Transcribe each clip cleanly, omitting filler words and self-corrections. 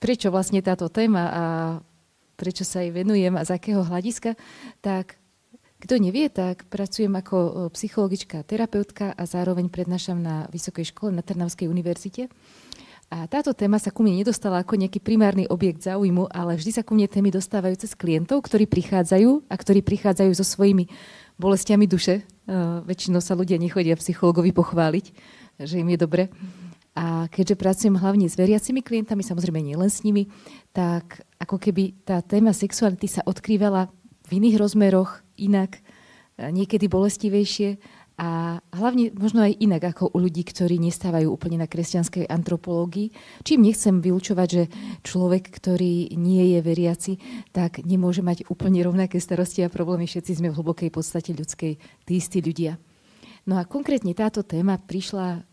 prečo vlastne táto téma a prečo sa jej venujem a z akého hľadiska, tak kto nevie, tak pracujem ako psychologička a terapeutka a zároveň prednášam na Vysokej škole na Trnavskej univerzite. A táto téma sa ku mne nedostala ako nejaký primárny objekt záujmu, ale vždy sa ku mne témy dostávajú cez klientov, ktorí prichádzajú so svojimi bolestiami duše. Väčšinou sa ľudia nechodia psychologovi pochváliť, že im je dobre. A keďže pracujem hlavne s veriacimi klientami, samozrejme nielen s nimi, tak ako keby tá téma sexuality sa odkrývala v iných rozmeroch, inak, niekedy bolestivejšie a hlavne možno aj inak ako u ľudí, ktorí nestávajú úplne na kresťanskej antropológii. Čím nechcem vylúčovať, že človek, ktorý nie je veriaci, tak nemôže mať úplne rovnaké starosti a problémy. Všetci sme v hlbokej podstate ľudskej tí istí ľudia. No a konkrétne táto téma prišla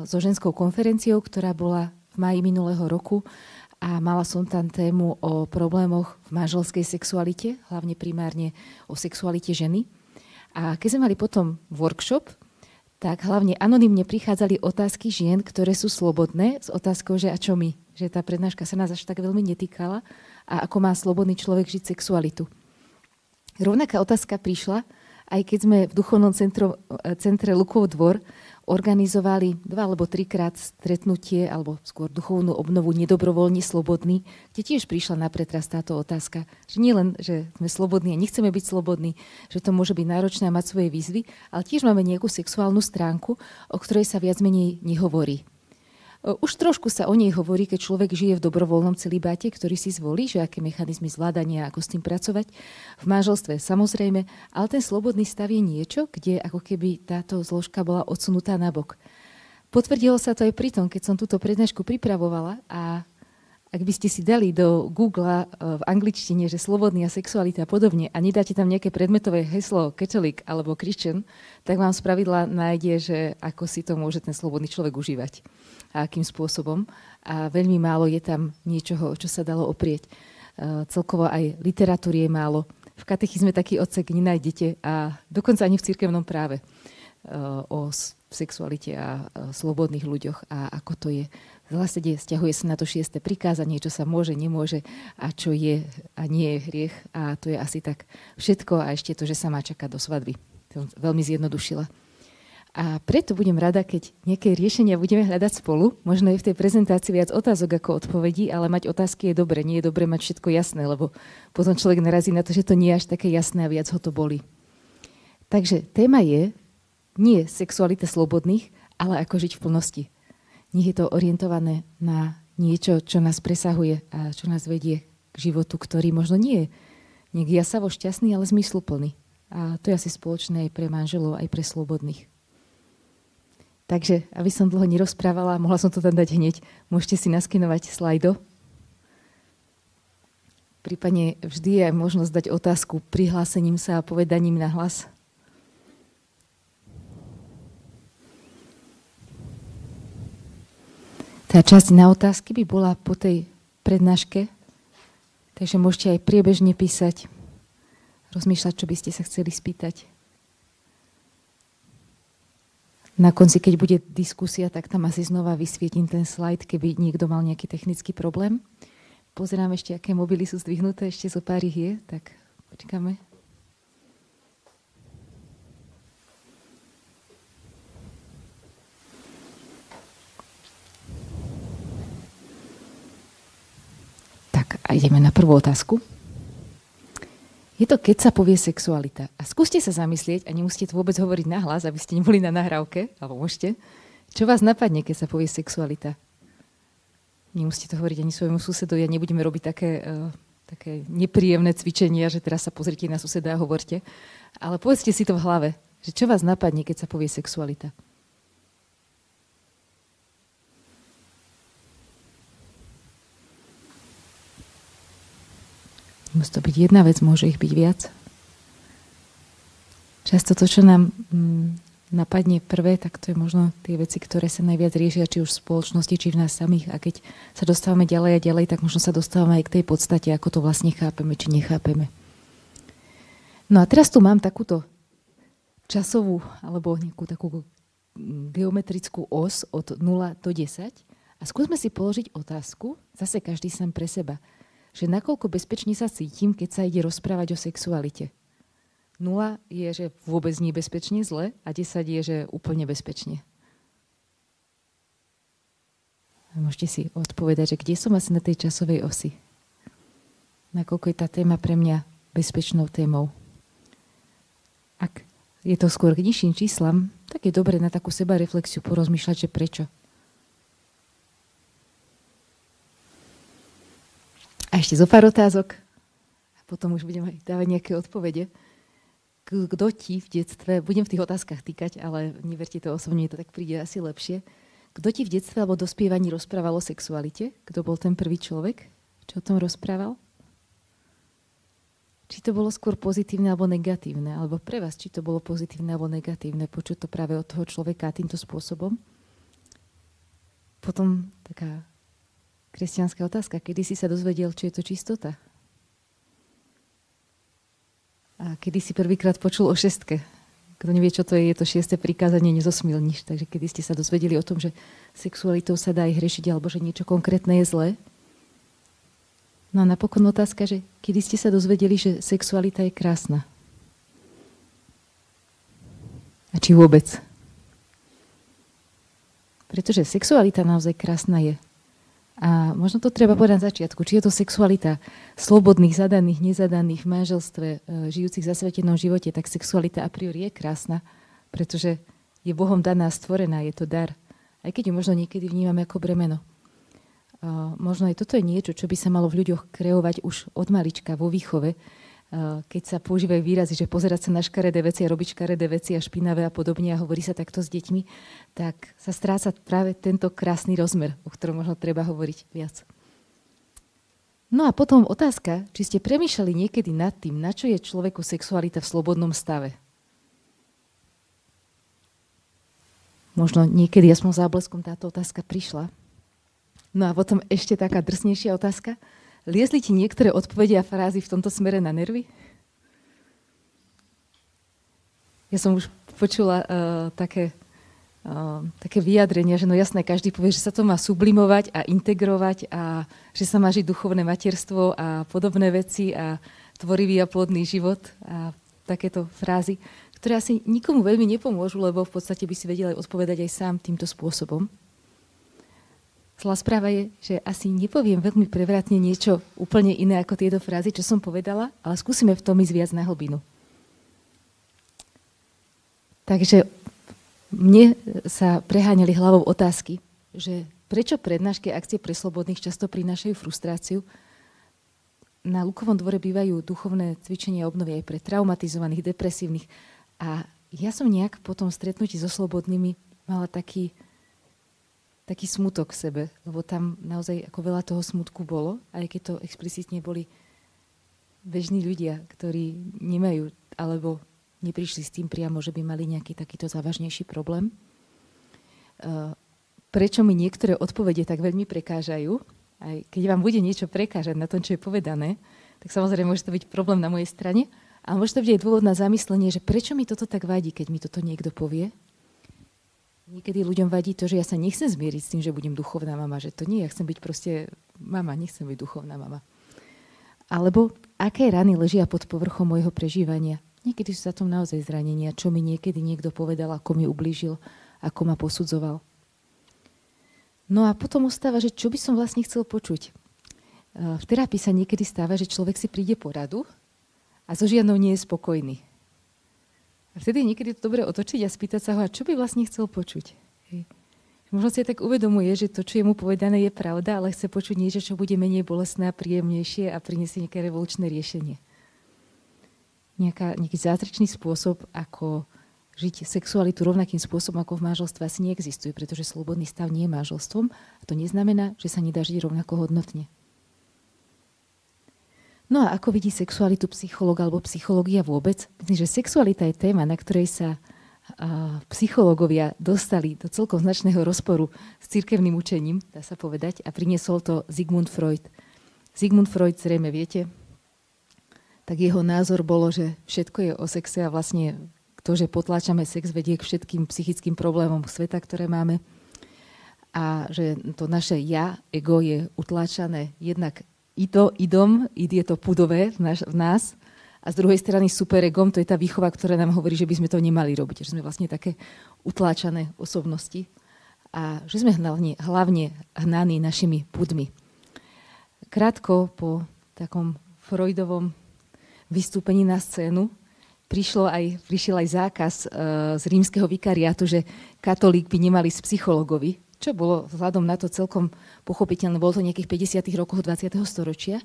so ženskou konferenciou, ktorá bola v máji minulého roku a mala som tam tému o problémoch v manželskej sexualite, hlavne primárne o sexualite ženy. A keď sme mali potom workshop, tak hlavne anonymne prichádzali otázky žien, ktoré sú slobodné, s otázkou, že a čo my? Že tá prednáška sa nás až tak veľmi netýkala a ako má slobodný človek žiť sexualitu. Rovnaká otázka prišla, aj keď sme v duchovnom centre Lukov dvor organizovali 2 alebo 3 krát stretnutie, alebo skôr duchovnú obnovu Nedobrovoľne slobodný, kde tiež prišla na pretras táto otázka, že nie len, že sme slobodní a nechceme byť slobodní, že to môže byť náročné a mať svoje výzvy, ale tiež máme nejakú sexuálnu stránku, o ktorej sa viac menej nehovorí. Už trošku sa o nej hovorí, keď človek žije v dobrovoľnom celibáte, ktorý si zvolí, že aké mechanizmy zvládania, ako s tým pracovať. V manželstve samozrejme, ale ten slobodný stav je niečo, kde ako keby táto zložka bola odsunutá nabok. Potvrdilo sa to aj pri tom, keď som túto prednášku pripravovala a ak by ste si dali do Google v angličtine, že slobodný a sexualita a podobne a nedáte tam nejaké predmetové heslo Catholic alebo Christian, tak vám spravidla nájde, že ako si to môže ten slobodný človek užívať a akým spôsobom. A veľmi málo je tam niečoho, čo sa dalo oprieť. Celkovo aj literatúry je málo. V katechizme taký odsek nenájdete a dokonca ani v cirkevnom práve o sexualite a slobodných ľuďoch a ako to je. V zásade sťahuje sa na to 6. prikázanie, čo sa môže, nemôže a čo je a nie je hriech. A to je asi tak všetko a ešte to, že sa má čakať do svadby. To veľmi zjednodušila. A preto budem rada, keď nejaké riešenia budeme hľadať spolu. Možno je v tej prezentácii viac otázok ako odpovedí, ale mať otázky je dobre. Nie je dobre mať všetko jasné, lebo potom človek narazí na to, že to nie je až také jasné a viac ho to bolí. Takže téma je nie sexualita slobodných, ale ako žiť v plnosti. Nie je to orientované na niečo, čo nás presahuje a čo nás vedie k životu, ktorý možno nie je niekde jasavo šťastný, ale zmysluplný. A to je asi spoločné aj pre manželov, aj pre slobodných. Takže, aby som dlho nerozprávala, mohla som to tam dať hneď, môžete si naskenovať slajdo. Prípadne vždy je aj možnosť dať otázku prihlásením sa a povedaním na hlas. Tá časť na otázky by bola po tej prednáške, takže môžete aj priebežne písať, rozmýšľať, čo by ste sa chceli spýtať. Na konci, keď bude diskusia, tak tam asi znova vysvietím ten slajd, keby niekto mal nejaký technický problém. Pozerám ešte, aké mobily sú zdvihnuté, ešte zo pár ich je, tak počkáme. Tak a ideme na prvú otázku. Je to, keď sa povie sexualita. A skúste sa zamyslieť, a nemusíte to vôbec hovoriť nahlas, aby ste neboli na nahrávke, alebo môžete. Čo vás napadne, keď sa povie sexualita? Nemusíte to hovoriť ani svojmu susedovi a nebudeme robiť také nepríjemné cvičenia, že teraz sa pozrite na suseda a hovorte. Ale povedzte si to v hlave, že čo vás napadne, keď sa povie sexualita? Musí to byť jedna vec, môže ich byť viac. Často to, čo nám napadne prvé, tak to je možno tie veci, ktoré sa najviac riešia, či už v spoločnosti, či v nás samých. A keď sa dostávame ďalej a ďalej, tak možno sa dostávame aj k tej podstate, ako to vlastne chápeme, či nechápeme. No a teraz tu mám takúto časovú, alebo nejakú takú geometrickú os od 0 do 10. A skúsme si položiť otázku, zase každý sám pre seba, že nakoľko bezpečne sa cítim, keď sa ide rozprávať o sexualite. 0 je, že vôbec nie bezpečne zle a 10 je, že úplne bezpečne. A môžete si odpovedať, že kde som asi na tej časovej osi. Nakoľko je tá téma pre mňa bezpečnou témou. Ak je to skôr k nižším číslam, tak je dobre na takú sebareflexiu porozmýšľať, že prečo. A ešte zo pár otázok. A potom už budeme dávať nejaké odpovede. Kto ti v detstve, budem v tých otázkach týkať, ale neverte to osobne, to tak príde asi lepšie. Kto ti v detstve alebo dospievaní rozprával o sexualite? Kto bol ten prvý človek, čo o tom rozprával? Či to bolo skôr pozitívne alebo negatívne? Alebo pre vás, či to bolo pozitívne alebo negatívne? Počuť to práve od toho človeka týmto spôsobom? Potom taká kresťanská otázka. Kedy si sa dozvedel, čo je to čistota? A kedy si prvýkrát počul o 6? Kto nevie, čo to je to 6. prikázanie, nezosmilniš. Takže kedy ste sa dozvedeli o tom, že sexualitou sa dá aj hrešiť, alebo že niečo konkrétne je zlé? No a napokon otázka, že kedy ste sa dozvedeli, že sexualita je krásna? A či vôbec? Pretože sexualita naozaj krásna je. A možno to treba povedať na začiatku, či je to sexualita slobodných, zadaných, nezadaných v manželstve, žijúcich v zasvetenom živote, tak sexualita a priori je krásna, pretože je Bohom daná, stvorená, je to dar. Aj keď ju možno niekedy vnímame ako bremeno. Možno aj toto je niečo, čo by sa malo v ľuďoch kreovať už od malička vo výchove, keď sa používajú výrazy, že pozerať sa na škaredé veci a robiť škaredé veci a špinavé a podobne a hovorí sa takto s deťmi, tak sa stráca práve tento krásny rozmer, o ktorom možno treba hovoriť viac. No a potom otázka, či ste premýšľali niekedy nad tým, na čo je človeku sexualita v slobodnom stave. Možno niekedy aspoň zábleskom táto otázka prišla. No a potom ešte taká drsnejšia otázka. Liezli ti niektoré odpovede a frázy v tomto smere na nervy? Ja som už počula také vyjadrenia, že no jasné, každý povie, že sa to má sublimovať a integrovať a že sa má žiť duchovné materstvo a podobné veci a tvorivý a plodný život a takéto frázy, ktoré asi nikomu veľmi nepomôžu, lebo v podstate by si vedel odpovedať aj sám týmto spôsobom. Zlá správa je, že asi nepoviem veľmi prevratne niečo úplne iné ako tieto frázy, čo som povedala, ale skúsime v tom ísť viac na hlbinu. Takže mne sa preháňali hlavou otázky, že prečo prednášky akcie pre slobodných často prinášajú frustráciu. Na Lukovom dvore bývajú duchovné cvičenia a obnovy aj pre traumatizovaných, depresívnych. A ja som nejak po tom stretnutí so slobodnými mala taký smutok v sebe, lebo tam naozaj ako veľa toho smutku bolo, aj keď to explicitne boli bežní ľudia, ktorí nemajú, alebo neprišli s tým priamo, že by mali nejaký takýto závažnejší problém. Prečo mi niektoré odpovede tak veľmi prekážajú, aj keď vám bude niečo prekážať na tom, čo je povedané, tak samozrejme môže to byť problém na mojej strane, ale môže to byť aj dôvod na zamyslenie, že prečo mi toto tak vadí, keď mi toto niekto povie. Niekedy ľuďom vadí to, že ja sa nechcem zmieriť s tým, že budem duchovná mama, že to nie, ja chcem byť proste mama, nechcem byť duchovná mama. Alebo aké rany ležia pod povrchom môjho prežívania. Niekedy sú za tom naozaj zranenia, čo mi niekedy niekto povedal, ako mi ublížil, ako ma posudzoval. No a potom ostáva, že čo by som vlastne chcel počuť. V terapii sa niekedy stáva, že človek si príde poradu a so žiadnou nie je spokojný. A vtedy je niekedy to dobre otočiť a spýtať sa ho, a čo by vlastne chcel počuť. Hej. Možno si tak uvedomuje, že to, čo je mu povedané, je pravda, ale chce počuť niečo, čo bude menej bolestné a príjemnejšie a prinesie nejaké revolučné riešenie. Nejaký zázračný spôsob, ako žiť sexualitu rovnakým spôsobom ako v manželstve, asi neexistuje, pretože slobodný stav nie je manželstvom a to neznamená, že sa nedá žiť rovnako hodnotne. No a ako vidí sexualitu psychológ alebo psychológia vôbec? Myslím, že sexualita je téma, na ktorej sa psychológovia dostali do celkom značného rozporu s cirkevným učením, dá sa povedať, a priniesol to Sigmund Freud. Sigmund Freud, zrejme viete, tak jeho názor bolo, že všetko je o sexe a vlastne to, že potláčame sex, vedie k všetkým psychickým problémom sveta, ktoré máme. a že to naše ja, ego je utláčané jednak id je to pudové v nás a z druhej strany superegom, to je tá výchova, ktorá nám hovorí, že by sme to nemali robiť, že sme vlastne také utláčané osobnosti a že sme hlavne hnaní našimi pudmi. Krátko po takom Freudovom vystúpení na scénu prišiel aj zákaz z rímskeho vikariátu, že katolík by nemali ísť psychologovi, čo bolo vzhľadom na to celkom pochopiteľné. Bolo to nejakých 50. rokoch 20. storočia.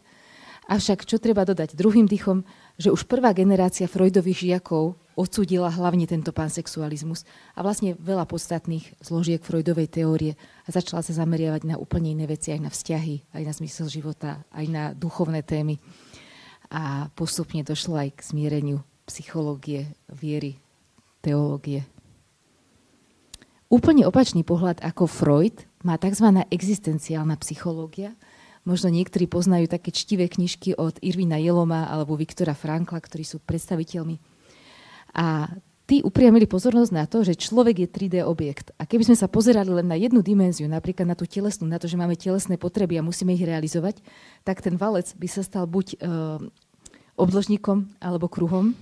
Avšak, čo treba dodať druhým dýchom, že už prvá generácia Freudových žiakov odsúdila hlavne tento pansexualizmus a vlastne veľa podstatných zložiek Freudovej teórie a začala sa zameriavať na úplne iné veci, aj na vzťahy, aj na zmysel života, aj na duchovné témy. A postupne došlo aj k zmiereniu psychológie, viery, teológie. Úplne opačný pohľad ako Freud má tzv. Existenciálna psychológia. Možno niektorí poznajú také čtivé knižky od Irvina Yaloma alebo Viktora Frankla, ktorí sú predstaviteľmi. A tí upriamili pozornosť na to, že človek je 3D objekt. A keby sme sa pozerali len na jednu dimenziu, napríklad na tú telesnú, na to, že máme telesné potreby a musíme ich realizovať, tak ten valec by sa stal buď obdĺžnikom alebo kruhom,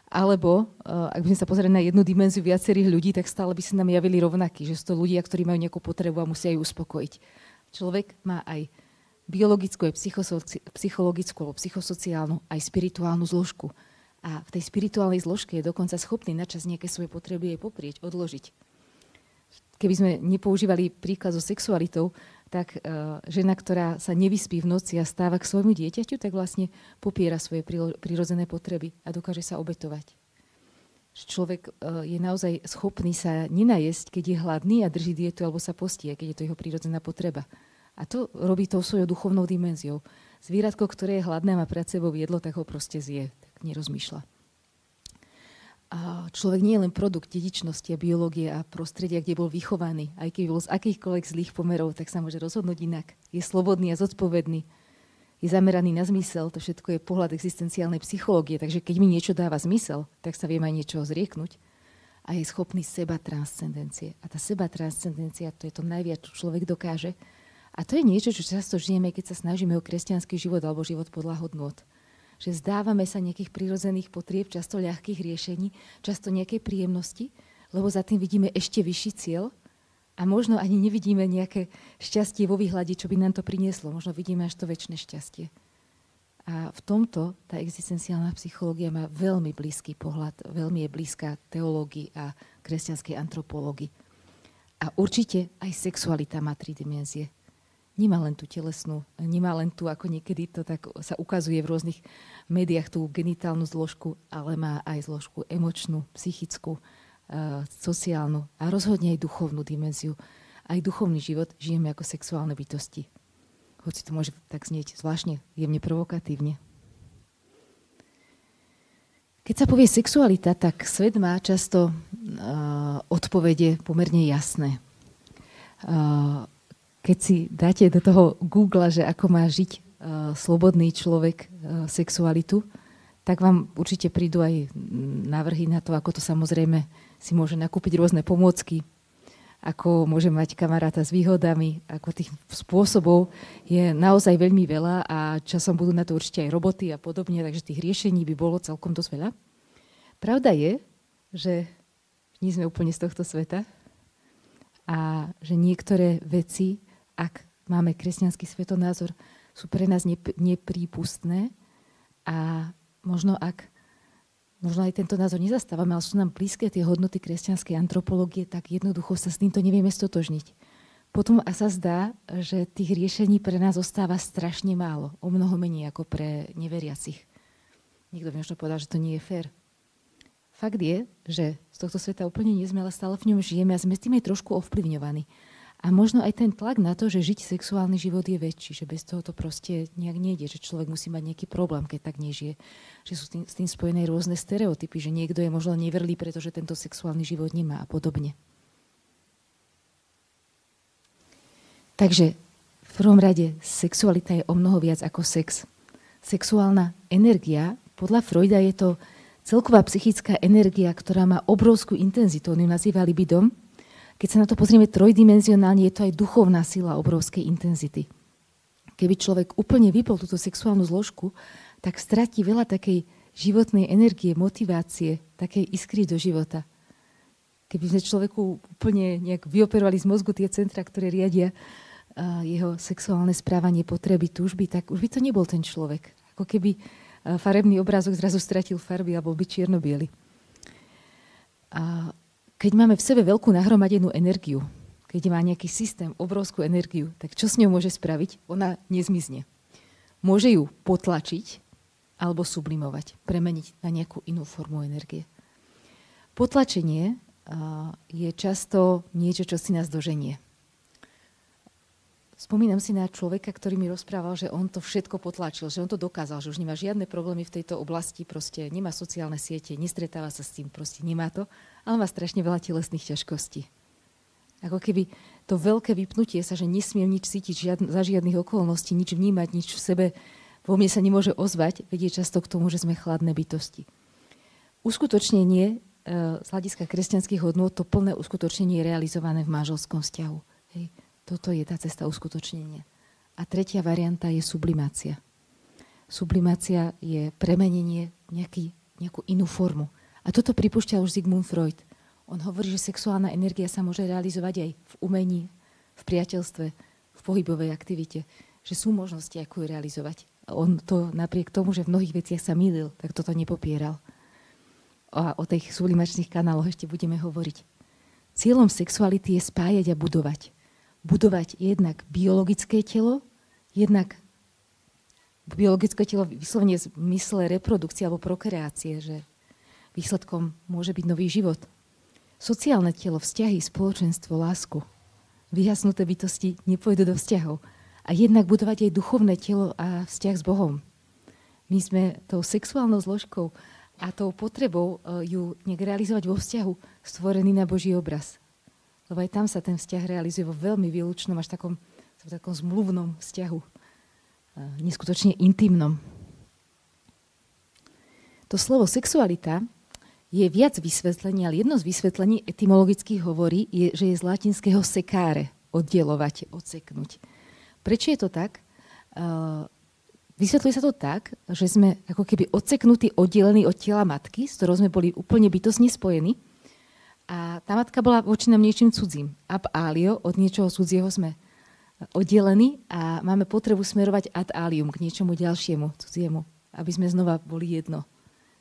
alebo ak by sme sa pozerali na jednu dimenziu viacerých ľudí, tak stále by sa nám javili rovnakí, že sú to ľudia, ktorí majú nejakú potrebu a musia ju uspokojiť. Človek má aj biologickú, aj psychologickú, alebo psychosociálnu, aj spirituálnu zložku. A v tej spirituálnej zložke je dokonca schopný načas nejaké svoje potreby aj poprieť, odložiť. Keby sme nepoužívali príklad so sexualitou, tak žena, ktorá sa nevyspí v noci a stáva k svojmu dieťaťu, tak vlastne popiera svoje prirodzené potreby a dokáže sa obetovať. Človek je naozaj schopný sa nenajesť, keď je hladný a drží dietu alebo sa postí, keď je to jeho prirodzená potreba. A to robí tou svojou duchovnou dimenziou. Zvieratko, ktoré je hladné a má pred sebou jedlo, tak ho proste zje, tak nerozmýšľa. A človek nie je len produkt dedičnosti a biológie a prostredia, kde bol vychovaný. Aj keď bol z akýchkoľvek zlých pomerov, tak sa môže rozhodnúť inak. Je slobodný a zodpovedný. Je zameraný na zmysel. To všetko je pohľad existenciálnej psychológie. Takže keď mi niečo dáva zmysel, tak sa viem aj niečo zrieknúť. A je schopný seba transcendencie. A tá seba transcendencia, to je to najviac, čo človek dokáže. A to je niečo, čo často žijeme, keď sa snažíme o kresťanský život alebo život podľa hodnôt. Že zdávame sa nejakých prirodzených potrieb, často ľahkých riešení, často nejakej príjemnosti, lebo za tým vidíme ešte vyšší cieľ a možno ani nevidíme nejaké šťastie vo výhľade, čo by nám to prinieslo. Možno vidíme až to večné šťastie. A v tomto tá existenciálna psychológia má veľmi blízky pohľad, veľmi je blízka teológii a kresťanskej antropológii. A určite aj sexualita má 3 dimenzie. Nemá len tú telesnú, nemá len tú, ako niekedy to tak sa ukazuje v rôznych médiách, tú genitálnu zložku, ale má aj zložku emočnú, psychickú, sociálnu a rozhodne aj duchovnú dimenziu. Aj duchovný život žijeme ako sexuálne bytosti. Hoci to môže tak znieť zvláštne, jemne provokatívne. Keď sa povie sexualita, tak svet má často odpovede pomerne jasné. Keď si dáte do toho Google, že ako má žiť slobodný človek sexualitu, tak vám určite prídu aj návrhy na to, ako to samozrejme si môže nakúpiť rôzne pomôcky, ako môže mať kamaráta s výhodami, ako tých spôsobov je naozaj veľmi veľa a časom budú na to určite aj roboty a podobne, takže tých riešení by bolo celkom dosť veľa. Pravda je, že nie sme úplne z tohto sveta a že niektoré veci, ak máme kresťanský svetonázor, sú pre nás neprípustné a možno aj tento názor nezastávame, ale sú nám blízke tie hodnoty kresťanskej antropológie, tak jednoducho sa s týmto nevieme stotožniť. Potom sa zdá, že tých riešení pre nás ostáva strašne málo, o mnoho menej ako pre neveriacich. Niekto by možno povedal, že to nie je fér. Fakt je, že z tohto sveta úplne nie sme, ale stále v ňom žijeme a sme s tým aj trošku ovplyvňovaní. A možno aj ten tlak na to, že žiť sexuálny život je väčší, že bez toho to proste nejak nejde, že človek musí mať nejaký problém, keď tak nežije. Že sú s tým spojené rôzne stereotypy, že niekto je možno neverlý, pretože tento sexuálny život nemá a podobne. Takže v prvom rade sexualita je o mnoho viac ako sex. Sexuálna energia, podľa Freuda je to celková psychická energia, ktorá má obrovskú intenzitu, on ju nazýva libidom. Keď sa na to pozrieme trojdimenzionálne, je to aj duchovná sila obrovskej intenzity. Keby človek úplne vypol túto sexuálnu zložku, tak stratí veľa takej životnej energie, motivácie, takej iskry do života. Keby sme človeku úplne nejak vyoperovali z mozgu tie centra, ktoré riadia jeho sexuálne správanie, potreby, túžby, tak už by to nebol ten človek. Ako keby farebný obrázok zrazu stratil farby a bol by čierno-biely. A keď máme v sebe veľkú nahromadenú energiu, keď má nejaký systém obrovskú energiu, tak čo s ňou môže spraviť? Ona nezmizne. Môže ju potlačiť alebo sublimovať, premeniť na nejakú inú formu energie. Potlačenie je často niečo, čo si nás doženie. Spomínam si na človeka, ktorý mi rozprával, že on to všetko potlačil, že on to dokázal, že už nemá žiadne problémy v tejto oblasti, proste nemá sociálne siete, nestretáva sa s tým, proste nemá to, ale má strašne veľa telesných ťažkostí. Ako keby to veľké vypnutie sa, že nesmiem nič cítiť za žiadnych okolností, nič vnímať, nič v sebe vo mne sa nemôže ozvať, vedie často k tomu, že sme chladné bytosti. Uskutočnenie z hľadiska kresťanských hodnôt, to plné uskutočnenie je realizované v manželskom vzťahu. Hej. Toto je tá cesta uskutočnenia. A tretia varianta je sublimácia. Sublimácia je premenenie nejakú inú formu. A toto pripúšťa už Sigmund Freud. On hovorí, že sexuálna energia sa môže realizovať aj v umení, v priateľstve, v pohybovej aktivite. Že sú možnosti, ako ju realizovať. A on to napriek tomu, že v mnohých veciach sa mýlil, tak toto nepopieral. A o tých sublimačných kanáloch ešte budeme hovoriť. Cieľom sexuality je spájať a budovať. Budovať jednak biologické telo, jednak biologické telo vyslovene v zmysle reprodukcie alebo prokreácie, že výsledkom môže byť nový život. Sociálne telo, vzťahy, spoločenstvo, lásku. Vyhasnuté bytosti nepôjdu do vzťahov. A jednak budovať aj duchovné telo a vzťah s Bohom. My sme tou sexuálnou zložkou a tou potrebou ju nejak realizovať vo vzťahu stvorený na Boží obraz. Lebo aj tam sa ten vzťah realizuje vo veľmi výlučnom, až takom zmluvnom vzťahu. Neskutočne intimnom. To slovo sexualita je viac vysvetlení, ale jedno z vysvetlení etymologických hovorí, že je z latinského secare, oddielovať, odseknúť. Prečo je to tak? Vysvetľuje sa to tak, že sme ako keby odseknutí, oddelení od tela matky, s ktorou sme boli úplne bytostne spojení. A tá matka bola voči nám niečím cudzím. Ab alio, od niečoho cudzieho sme oddelení a máme potrebu smerovať ad alium, k niečomu ďalšiemu, cudziemu, aby sme znova boli jedno.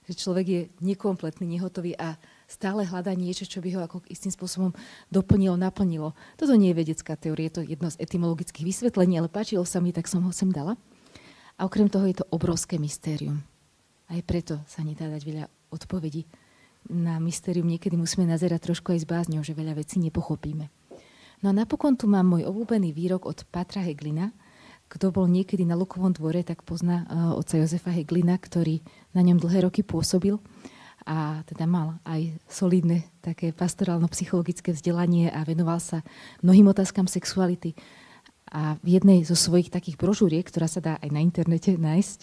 Že človek je nekompletný, nehotový a stále hľadá niečo, čo by ho ako istým spôsobom doplnilo, naplnilo. Toto nie je vedecká teória, je to jedno z etymologických vysvetlení, ale páčilo sa mi, tak som ho sem dala. A okrem toho je to obrovské mystérium. Aj preto sa nedá dať veľa odpovedí. Na mystérium niekedy musíme nazerať trošku aj s bázňou, že veľa vecí nepochopíme. No a napokon tu mám môj obľúbený výrok od Pátra Heglina. Kto bol niekedy na Lukovom dvore, tak pozná otca Jozefa Heglina, ktorý na ňom dlhé roky pôsobil a teda mal aj solidné také pastorálno-psychologické vzdelanie a venoval sa mnohým otázkam sexuality. A v jednej zo svojich takých brožúriek, ktorá sa dá aj na internete nájsť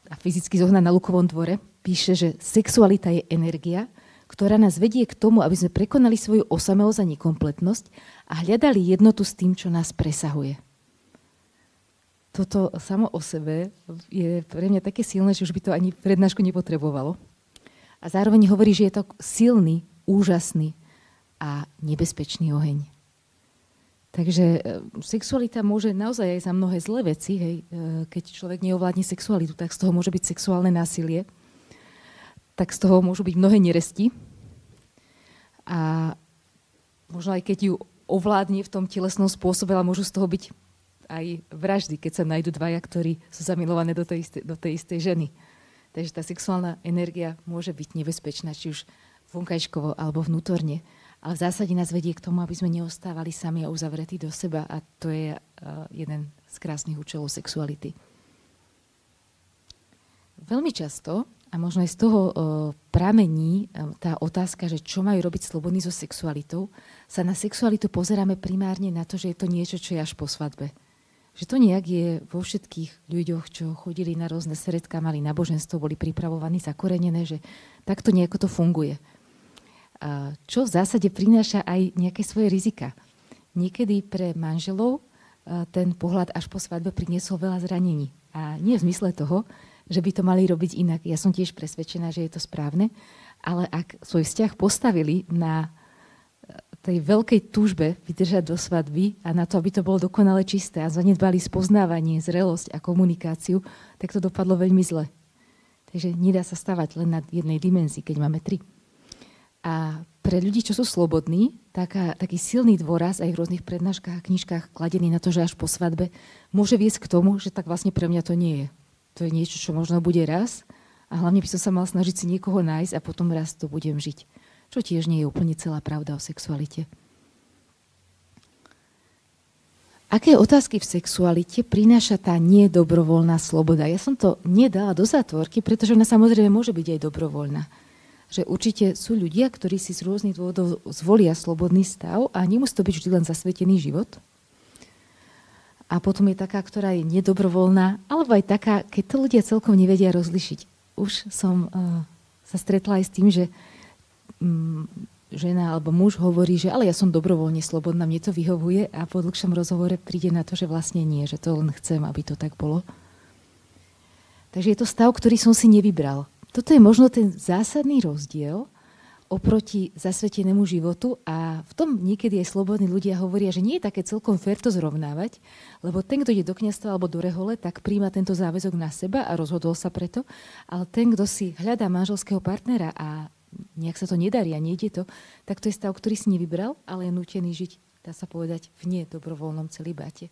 a fyzicky zohnať na Lukovom dvore, píše, že sexualita je energia, ktorá nás vedie k tomu, aby sme prekonali svoju osamelosť a nekompletnosť a hľadali jednotu s tým, čo nás presahuje. Toto samo o sebe je pre mňa také silné, že už by to ani prednášku nepotrebovalo. A zároveň hovorí, že je to silný, úžasný a nebezpečný oheň. Takže sexualita môže naozaj aj za mnohé zlé veci, hej, keď človek neovládne sexualitu, tak z toho môže byť sexuálne násilie, tak z toho môžu byť mnohé neresti. A možno aj keď ju ovládne v tom telesnom spôsobe, ale môžu z toho byť aj vraždy, keď sa nájdú dvaja, ktorí sú zamilované do tej istej ženy. Takže tá sexuálna energia môže byť nebezpečná, či už vonkajškovo alebo vnútorne. Ale v zásade nás vedie k tomu, aby sme neostávali sami a uzavretí do seba. A to je jeden z krásnych účelov sexuality. Veľmi často, a možno aj z toho pramení tá otázka, že čo majú robiť slobodní so sexualitou, sa na sexualitu pozeráme primárne na to, že je to niečo, čo je až po svadbe. Že to nejak je vo všetkých ľuďoch, čo chodili na rôzne sredká, mali náboženstvo, boli pripravovaní, zakorenené, že takto nejako to funguje. čo v zásade prináša aj nejaké svoje rizika. Niekedy pre manželov ten pohľad až po svadbe priniesol veľa zranení. A nie v zmysle toho, že by to mali robiť inak. Ja som tiež presvedčená, že je to správne, ale ak svoj vzťah postavili na tej veľkej túžbe vydržať do svadby a na to, aby to bolo dokonale čisté a zanedbali spoznávanie, zrelosť a komunikáciu, tak to dopadlo veľmi zle. Takže nedá sa stavať len na jednej dimenzii, keď máme 3. A pre ľudí, čo sú slobodní, taký silný dôraz aj v rôznych prednáškach a knižkách kladený na to, že až po svadbe môže viesť k tomu, že tak vlastne pre mňa to nie je. To je niečo, čo možno bude raz a hlavne by som sa mal snažiť si niekoho nájsť a potom raz to budem žiť. Čo tiež nie je úplne celá pravda o sexualite. Aké otázky v sexualite prináša tá nedobrovoľná sloboda? Ja som to nedala do zátvorky, pretože ona samozrejme môže byť aj dobrovoľná. Že určite sú ľudia, ktorí si z rôznych dôvodov zvolia slobodný stav a nemusí to byť vždy len zasvetený život. A potom je taká, ktorá je nedobrovoľná, alebo aj taká, keď to ľudia celkom nevedia rozlišiť. Už som sa stretla aj s tým, že žena alebo muž hovorí, že ale ja som dobrovoľne slobodná, mne to vyhovuje a po dlhšom rozhovore príde na to, že vlastne nie, že to len chcem, aby to tak bolo. Takže je to stav, ktorý som si nevybral. Toto je možno ten zásadný rozdiel oproti zasvetenému životu a v tom niekedy aj slobodní ľudia hovoria, že nie je také celkom fér to zrovnávať, lebo ten, kto ide do kňazstva alebo do rehole, tak príjma tento záväzok na seba a rozhodol sa preto, ale ten, kto si hľadá manželského partnera a nejak sa to nedarí a nejde to, tak to je stav, ktorý si nevybral, ale je nútený žiť, dá sa povedať, v nedobrovoľnom celibáte.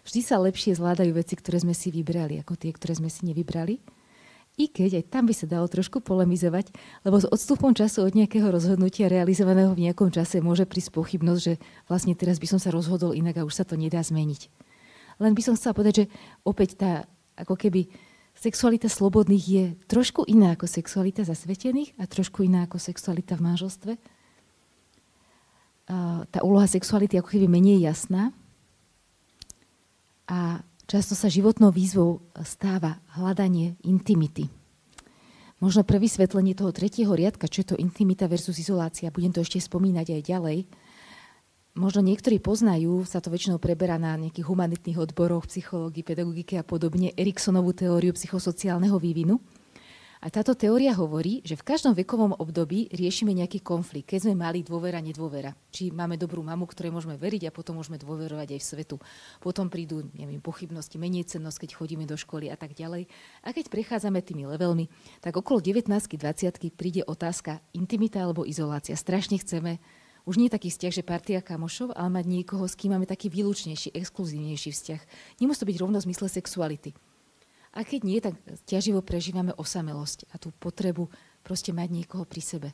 Vždy sa lepšie zvládajú veci, ktoré sme si vybrali, ako tie, ktoré sme si nevybrali. I keď aj tam by sa dalo trošku polemizovať, lebo s odstupom času od nejakého rozhodnutia realizovaného v nejakom čase môže prísť pochybnosť, že vlastne teraz by som sa rozhodol inak a už sa to nedá zmeniť. Len by som chcela povedať, že opäť tá ako keby sexualita slobodných je trošku iná ako sexualita zasvetených a trošku iná ako sexualita v manželstve. Tá úloha sexuality ako keby menej jasná a často sa životnou výzvou stáva hľadanie intimity. Možno pre vysvetlenie toho 3. riadka, čo je to intimita versus izolácia, budem to ešte spomínať aj ďalej. Možno niektorí poznajú, sa to väčšinou preberá na nejakých humanitných odboroch, psychológii, pedagogike a podobne, Eriksonovú teóriu psychosociálneho vývinu. A táto teória hovorí, že v každom vekovom období riešime nejaký konflikt. Keď sme mali dôvera, nedôvera. Či máme dobrú mamu, ktorej môžeme veriť a potom môžeme dôverovať aj v svetu. Potom prídu, neviem, pochybnosti, menejcennosť, keď chodíme do školy a tak ďalej. A keď prechádzame tými levelmi, tak okolo 19-20 príde otázka intimita alebo izolácia. Strašne chceme už nie taký vzťah, že partia kamošov, ale mať niekoho, s kým máme taký výlučnejší, exkluzívnejší vzťah. Nemusí to byť rovno v zmysle sexuality. A keď nie, tak ťaživo prežívame osamelosť a tú potrebu proste mať niekoho pri sebe.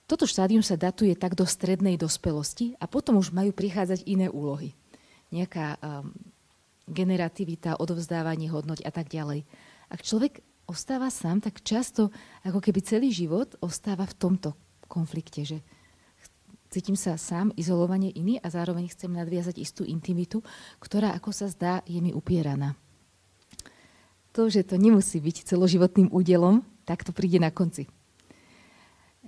Toto štádium sa datuje tak do strednej dospelosti a potom už majú prichádzať iné úlohy. Nejaká generativita, odovzdávanie hodnoť a tak ďalej. Ak človek ostáva sám, tak často ako keby celý život ostáva v tomto konflikte, že cítim sa sám, izolovane iný a zároveň chcem nadviazať istú intimitu, ktorá, ako sa zdá, je mi upieraná. To, že to nemusí byť celoživotným údelom, tak to príde na konci.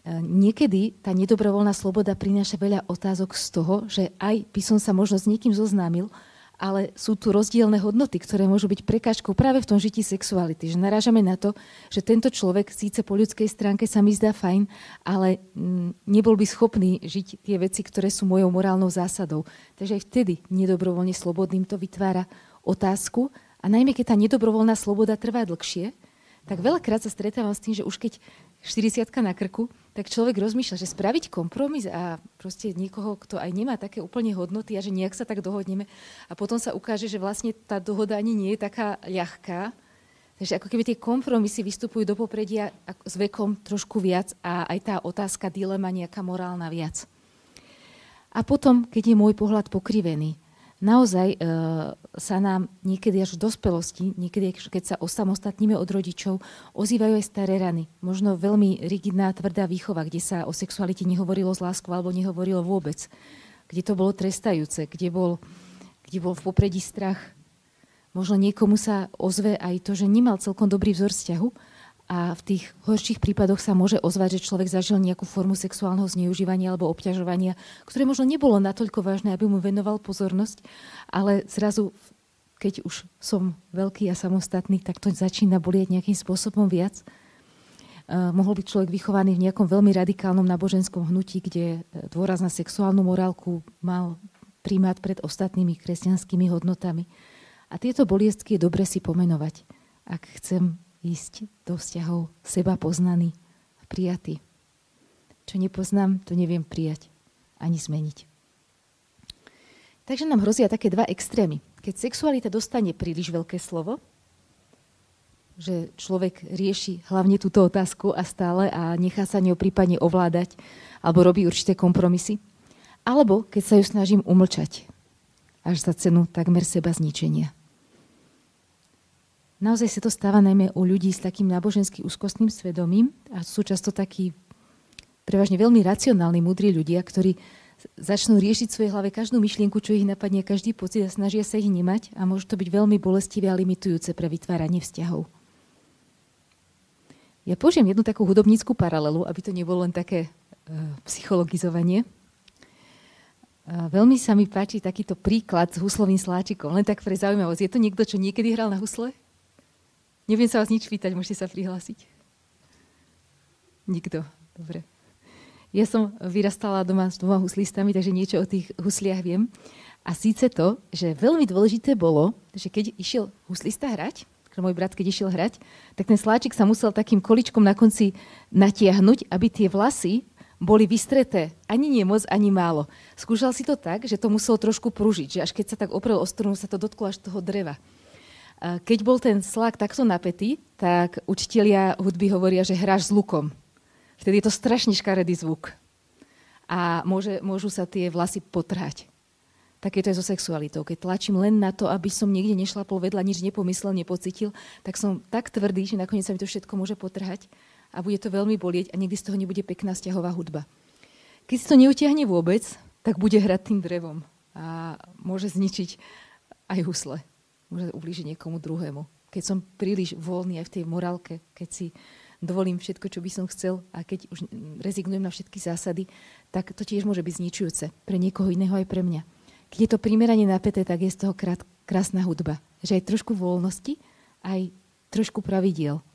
Niekedy tá nedobrovoľná sloboda prináša veľa otázok z toho, že aj by som sa možno s niekým zoznámil, ale sú tu rozdielne hodnoty, ktoré môžu byť prekážkou práve v tom žití sexuality. Že narážame na to, že tento človek síce po ľudskej stránke sa mi zdá fajn, ale nebol by schopný žiť tie veci, ktoré sú mojou morálnou zásadou. Takže aj vtedy nedobrovoľne slobodným to vytvára otázku. A najmä, keď tá nedobrovoľná sloboda trvá dlhšie, tak veľakrát sa stretávam s tým, že už keď 40-ka na krku, tak človek rozmýšľa, že spraviť kompromis a proste niekoho, kto aj nemá také úplne hodnoty a že nejak sa tak dohodneme. A potom sa ukáže, že vlastne tá dohoda ani nie je taká ľahká. Takže ako keby tie kompromisy vystupujú do popredia s vekom trošku viac a aj tá otázka, dilema nejaká morálna viac. A potom, keď je môj pohľad pokrivený, naozaj sa nám niekedy až v dospelosti, niekedy keď sa osamostatníme od rodičov, ozývajú aj staré rany. Možno veľmi rigidná, tvrdá výchova, kde sa o sexualite nehovorilo s láskou alebo nehovorilo vôbec. Kde to bolo trestajúce, kde bol v popredí strach. Možno niekomu sa ozve aj to, že nemal celkom dobrý vzor vzťahu a v tých horších prípadoch sa môže ozvať, že človek zažil nejakú formu sexuálneho zneužívania alebo obťažovania, ktoré možno nebolo natoľko vážne, aby mu venoval pozornosť, ale zrazu, keď už som veľký a samostatný, tak to začína bolieť nejakým spôsobom viac. Mohol byť človek vychovaný v nejakom veľmi radikálnom náboženskom hnutí, kde dôraz na sexuálnu morálku mal primát pred ostatnými kresťanskými hodnotami. A tieto boliestky je dobre si pomenovať, ak chcem ísť do vzťahov seba poznaný a prijatý. Čo nepoznám, to neviem prijať ani zmeniť. Takže nám hrozia také dva extrémy. Keď sexualita dostane príliš veľké slovo, že človek rieši hlavne túto otázku a stále a nechá sa ňou prípadne ovládať alebo robí určité kompromisy, alebo keď sa ju snažím umlčať až za cenu takmer seba zničenia. Naozaj sa to stáva najmä u ľudí s takým nábožensky úzkostným svedomím a sú často takí prevažne veľmi racionálni, múdri ľudia, ktorí začnú riešiť v svojej hlave každú myšlienku, čo ich napadne, každý pocit a snažia sa ich nemať a môže to byť veľmi bolestivé a limitujúce pre vytváranie vzťahov. Ja použijem jednu takú hudobníckú paralelu, aby to nebolo len také psychologizovanie. Veľmi sa mi páči takýto príklad s huslovým sláčikom, len tak pre zaujímavosť. Je to niekto, čo niekedy hral na husle? Nebudem sa vás nič pýtať, môžete sa prihlásiť. Nikto. Dobre. Ja som vyrastala doma s 2 huslistami, takže niečo o tých husliach viem. A síce to, že veľmi dôležité bolo, že keď išiel huslista hrať, môj brat, keď išiel hrať, tak ten sláčik sa musel takým količkom na konci natiahnuť, aby tie vlasy boli vystreté. Ani nie moc, ani málo. Skúšal si to tak, že to muselo trošku pružiť, že až keď sa tak oprel o strunu, sa to dotklo až toho dreva. Keď bol ten slák takto napätý, tak učitelia hudby hovoria, že hráš s lukom. Vtedy je to strašne škaredý zvuk. A môžu sa tie vlasy potrhať. Tak je to aj so sexualitou. Keď tlačím len na to, aby som niekde nešlapol vedľa, nič nepomyslel, nepocitil, tak som tak tvrdý, že nakoniec sa mi to všetko môže potrhať a bude to veľmi bolieť a nikdy z toho nebude pekná vzťahová hudba. Keď si to neutiahne vôbec, tak bude hrať tým drevom a môže zničiť aj husle. Môže ublížiť niekomu druhému. Keď som príliš voľný aj v tej morálke, keď si dovolím všetko, čo by som chcel a keď už rezignujem na všetky zásady, tak to tiež môže byť zničujúce pre niekoho iného aj pre mňa. Keď je to primerane napäté, tak je z toho krásna hudba. Že aj trošku voľnosti, aj trošku pravidiel.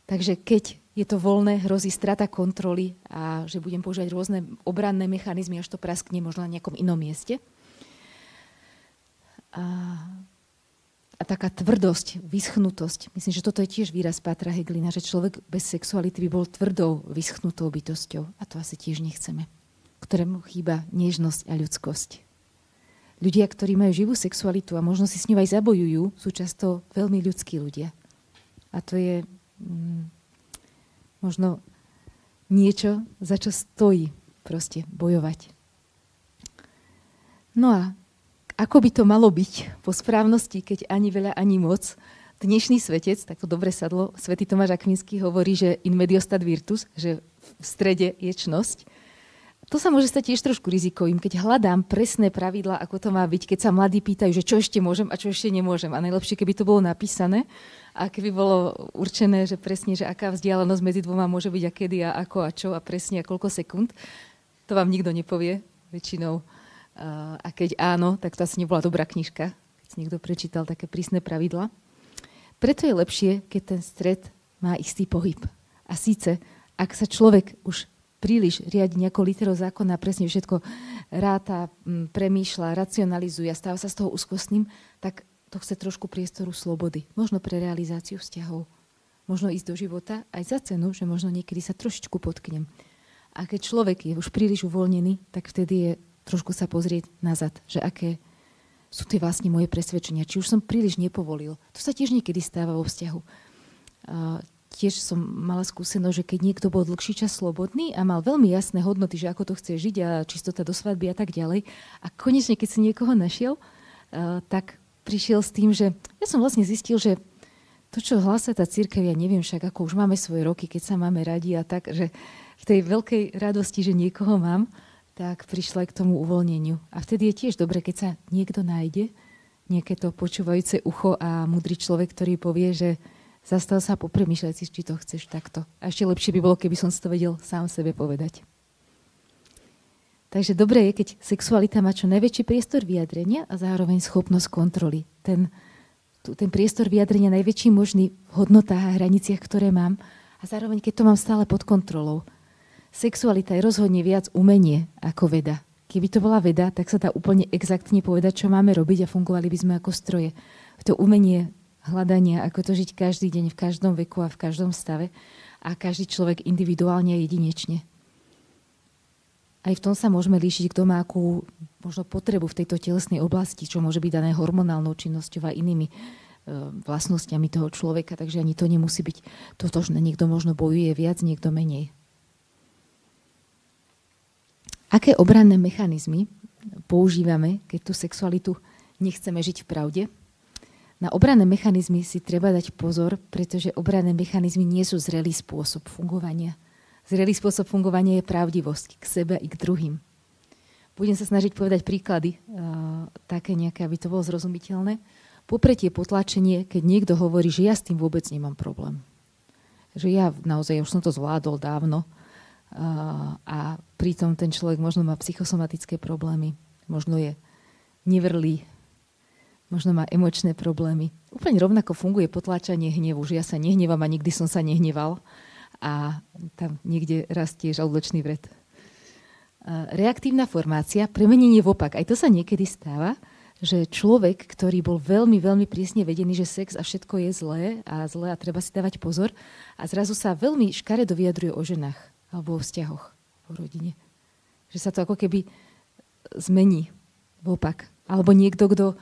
Takže keď je to voľné, hrozí strata kontroly a že budem používať rôzne obranné mechanizmy, až to praskne možno na nejakom inom mieste. A taká tvrdosť, vyschnutosť. Myslím, že toto je tiež výraz Pátra Heglina, že človek bez sexuality by bol tvrdou, vyschnutou bytosťou. A to asi tiež nechceme. Ktorému chýba nežnosť a ľudskosť. Ľudia, ktorí majú živú sexualitu a možno si s ňou aj zabojujú, sú často veľmi ľudskí ľudia. A to je možno niečo, za čo stojí proste bojovať. No a ako by to malo byť po správnosti, keď ani veľa, ani moc? Dnešný svetec, tak to dobre sadlo, svätý Tomáš Akvinský hovorí, že in medio stat virtus, že v strede je čnosť. To sa môže stať tiež trošku rizikovým, keď hľadám presné pravidlá, ako to má byť, keď sa mladí pýtajú, že čo ešte môžem a čo ešte nemôžem. A najlepšie, keby to bolo napísané a keby bolo určené, že presne, že aká vzdialenosť medzi dvoma môže byť a kedy a ako a čo a presne a koľko sekúnd. To vám nikto nepovie väčšinou. A keď áno, tak to asi nebola dobrá knižka, keď si niekto prečítal také prísne pravidlá. Preto je lepšie, keď ten stred má istý pohyb. A síce, ak sa človek už príliš riadi nejakou literou zákona, presne všetko ráta, premýšľa, racionalizuje a stáva sa z toho úzkostným, tak to chce trošku priestoru slobody. Možno pre realizáciu vzťahov. Možno ísť do života aj za cenu, že možno niekedy sa trošičku potknem. A keď človek je už príliš uvoľnený, tak vtedy je trošku sa pozrieť nazad, že aké sú tie vlastne moje presvedčenia. Či už som príliš nepovolil. To sa tiež niekedy stáva vo vzťahu. Tiež som mala skúsenosť, že keď niekto bol dlhší čas slobodný a mal veľmi jasné hodnoty, že ako to chce žiť a čistota do svadby a tak ďalej. A konečne, keď si niekoho našiel, tak prišiel s tým, že ja som vlastne zistil, že to, čo hlása tá cirkev, ja neviem však, ako už máme svoje roky, keď sa máme radi a tak, že v tej veľkej radosti, že niekoho mám, tak prišla aj k tomu uvoľneniu. A vtedy je tiež dobre, keď sa niekto nájde, nejaké to počúvajúce ucho a múdry človek, ktorý povie, že Zastav sa a popremýšľaj si, či to chceš takto. A ešte lepšie by bolo, keby som si to vedel sám sebe povedať. Takže dobré je, keď sexualita má čo najväčší priestor vyjadrenia a zároveň schopnosť kontroly. Ten priestor vyjadrenia najväčší možný v hodnotách a hraniciach, ktoré mám, a zároveň, keď to mám stále pod kontrolou. Sexualita je rozhodne viac umenie ako veda. Keby to bola veda, tak sa dá úplne exaktne povedať, čo máme robiť a fungovali by sme ako stroje. To umenie hľadania, ako to žiť každý deň, v každom veku a v každom stave a každý človek individuálne a jedinečne. Aj v tom sa môžeme líšiť, kto má akú možno potrebu v tejto telesnej oblasti, čo môže byť dané hormonálnou činnosťou a inými vlastnosťami toho človeka, takže ani to nemusí byť totožné. Niekto možno bojuje viac, niekto menej. Aké obranné mechanizmy používame, keď tú sexualitu nechceme žiť v pravde? Na obranné mechanizmy si treba dať pozor, pretože obranné mechanizmy nie sú zrelý spôsob fungovania. Zrelý spôsob fungovania je pravdivosť k sebe i k druhým. Budem sa snažiť povedať príklady, také nejaké, aby to bolo zrozumiteľné. Popretie, potlačenie, keď niekto hovorí, že ja s tým vôbec nemám problém. Že ja naozaj už som to zvládol dávno a pritom ten človek možno má psychosomatické problémy, možno je nevrlý, možno má emočné problémy. Úplne rovnako funguje potláčanie hnevu, že ja sa nehnevam a nikdy som sa nehneval. A tam niekde rastie žalúdočný vred. Reaktívna formácia, premenenie v opak. Aj to sa niekedy stáva, že človek, ktorý bol veľmi, veľmi prísne vedený, že sex a všetko je zlé a treba si dávať pozor, a zrazu sa veľmi škaredo vyjadruje o ženách alebo o vzťahoch v rodine. Že sa to ako keby zmení v opak. Alebo niekto, kto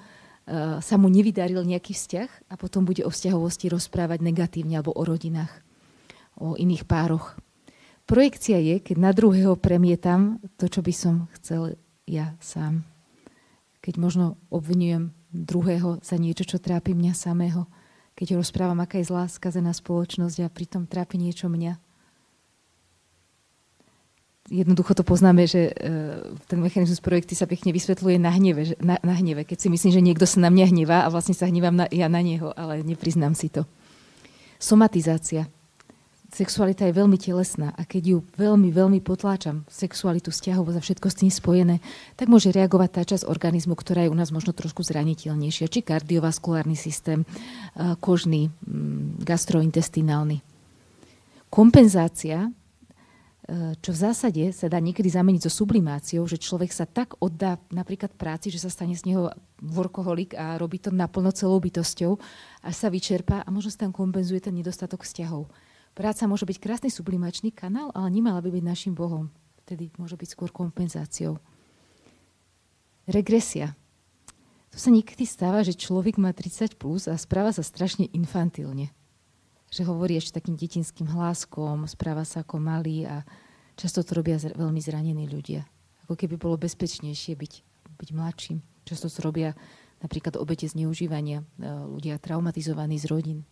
sa mu nevydaril nejaký vzťah a potom bude o vzťahovosti rozprávať negatívne alebo o rodinách, o iných pároch. Projekcia je, keď na druhého premietam to, čo by som chcel ja sám. Keď možno obvinujem druhého za niečo, čo trápi mňa samého. Keď rozprávam, aká je zlá, skazená spoločnosť a pritom trápi niečo mňa. Jednoducho to poznáme, že ten mechanizmus projekty sa pekne vysvetľuje na hneve. Keď si myslím, že niekto sa na mňa hnevá a vlastne sa hnevam ja na neho, ale nepriznám si to. Somatizácia. Sexualita je veľmi telesná a keď ju veľmi, veľmi potláčam, sexualitu, vzťahovosť a všetko s tým spojené, tak môže reagovať tá časť organizmu, ktorá je u nás možno trošku zraniteľnejšia, či kardiovaskulárny systém, kožný, gastrointestinálny. Kompenzácia, čo v zásade sa dá niekedy zameniť so sublimáciou, že človek sa tak oddá napríklad práci, že sa stane z neho workoholik a robí to naplno celou bytosťou, až sa vyčerpá a možno sa tam kompenzuje ten nedostatok vzťahov. Práca môže byť krásny sublimačný kanál, ale nemala by byť našim Bohom. Vtedy môže byť skôr kompenzáciou. Regresia. To sa niekedy stáva, že človek má 30 plus a správa sa strašne infantilne. Že hovorí ešte takým detinským hláskom, správa sa ako malý a často to robia veľmi zranení ľudia. Ako keby bolo bezpečnejšie byť mladším. Často to robia napríklad obete zneužívania, ľudia traumatizovaní z rodín.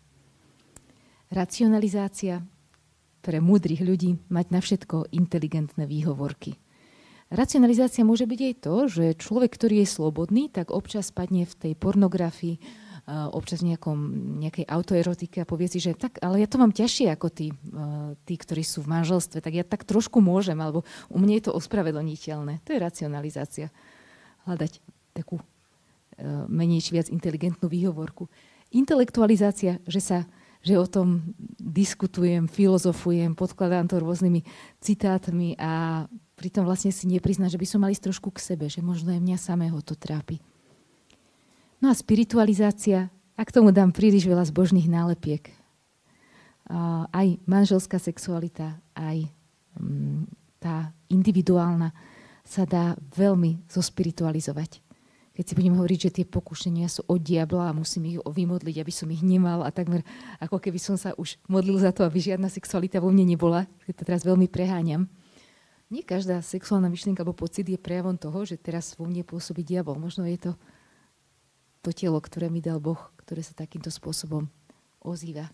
Racionalizácia, pre múdrych ľudí mať na všetko inteligentné výhovorky. Racionalizácia môže byť aj to, že človek, ktorý je slobodný, tak občas padne v tej pornografii, občas v nejakej autoerotike a povie si, že tak, ale ja to mám ťažšie ako tí, ktorí sú v manželstve, tak ja tak trošku môžem, alebo u mňa je to ospravedlniteľné. To je racionalizácia. Hľadať takú menej či viac inteligentnú výhovorku. Intelektualizácia, že o tom diskutujem, filozofujem, podkladám to rôznymi citátmi a pritom vlastne si nepriznám, že by som mal ísť trošku k sebe, že možno aj mňa samého to trápi. No a spiritualizácia, a k tomu dám príliš veľa zbožných nálepiek. Aj manželská sexualita, aj tá individuálna sa dá veľmi zospiritualizovať. Keď si budem hovoriť, že tie pokušenia sú od diabla a musím ich vymodliť, aby som ich nemal a takmer ako keby som sa už modlil za to, aby žiadna sexualita vo mne nebola, keď to teraz veľmi preháňam. Nie každá sexuálna myšlienka alebo pocit je prejavom toho, že teraz vo mne pôsobí diabol. Možno je to telo, ktoré mi dal Boh, ktoré sa takýmto spôsobom ozýva.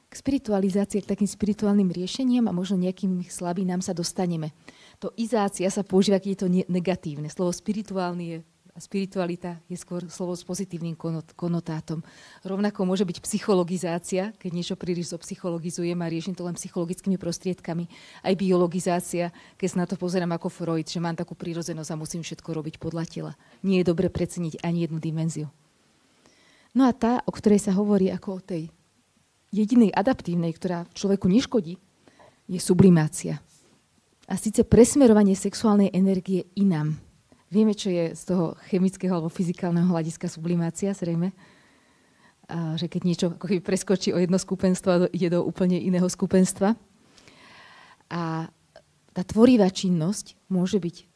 K spiritualizácii, k takým spirituálnym riešeniam a možno nejakým slabinám sa dostaneme. To izácia sa používa, keď je to negatívne. Slovo spirituálny je A spiritualita je skôr slovo s pozitívnym konotátom. Rovnako môže byť psychologizácia, keď niečo príliš zopsychologizujem a riešim to len psychologickými prostriedkami. Aj biologizácia, keď sa na to pozerám ako Freud, že mám takú prírodzenosť a musím všetko robiť podľa tela. Nie je dobre preceniť ani jednu dimenziu. No a tá, o ktorej sa hovorí ako o tej jedinej adaptívnej, ktorá človeku neškodí, je sublimácia. A síce presmerovanie sexuálnej energie inám. Vieme, čo je z toho chemického alebo fyzikálneho hľadiska sublimácia, zrejme. A že keď niečo ako keby preskočí o jedno skupenstvo a ide do úplne iného skupenstva. A tá tvorivá činnosť môže byť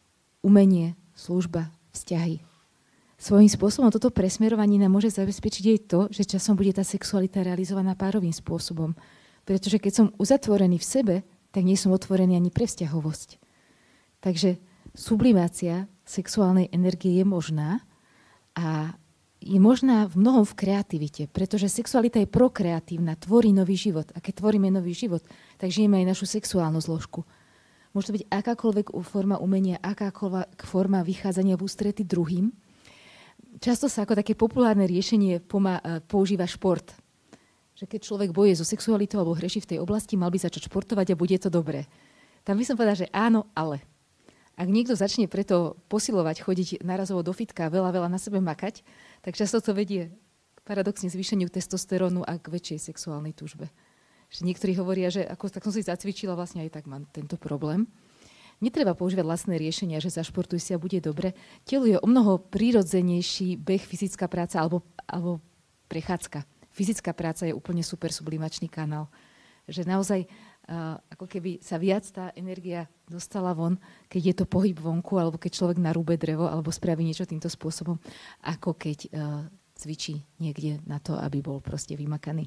umenie, služba, vzťahy. Svojím spôsobom toto presmerovanie nám môže zabezpečiť aj to, že časom bude tá sexualita realizovaná párovým spôsobom. Pretože keď som uzatvorený v sebe, tak nie som otvorený ani pre vzťahovosť. Takže sublimácia sexuálnej energie je možná a je možná v mnohom v kreativite, pretože sexualita je prokreatívna, tvorí nový život. A keď tvoríme nový život, tak žijeme aj našu sexuálnu zložku. Môže to byť akákoľvek forma umenia, akákoľvek forma vychádzania v ústrety druhým. Často sa ako také populárne riešenie používa šport. Že keď človek bojuje so sexualitou alebo hreší v tej oblasti, mal by začať športovať a bude to dobré. Tam by som povedala, že áno, ale. Ak niekto začne preto posilovať, chodiť narazovo do fitka a veľa na sebe makať, tak často to vedie paradoxne zvýšeniu testosterónu a k väčšej sexuálnej túžbe. Že niektorí hovoria, že ako, tak som si zacvičila, vlastne aj tak mám tento problém. Netreba používať vlastné riešenia, že zašportuj si a bude dobre. Telu je o mnoho prírodzenejší beh, fyzická práca alebo prechádzka. Fyzická práca je úplne super sublimačný kanál. Že naozaj ako keby sa viac tá energia dostala von, keď je to pohyb vonku, alebo keď človek narúbe drevo, alebo spraví niečo týmto spôsobom, ako keď cvičí niekde na to, aby bol proste vymakaný.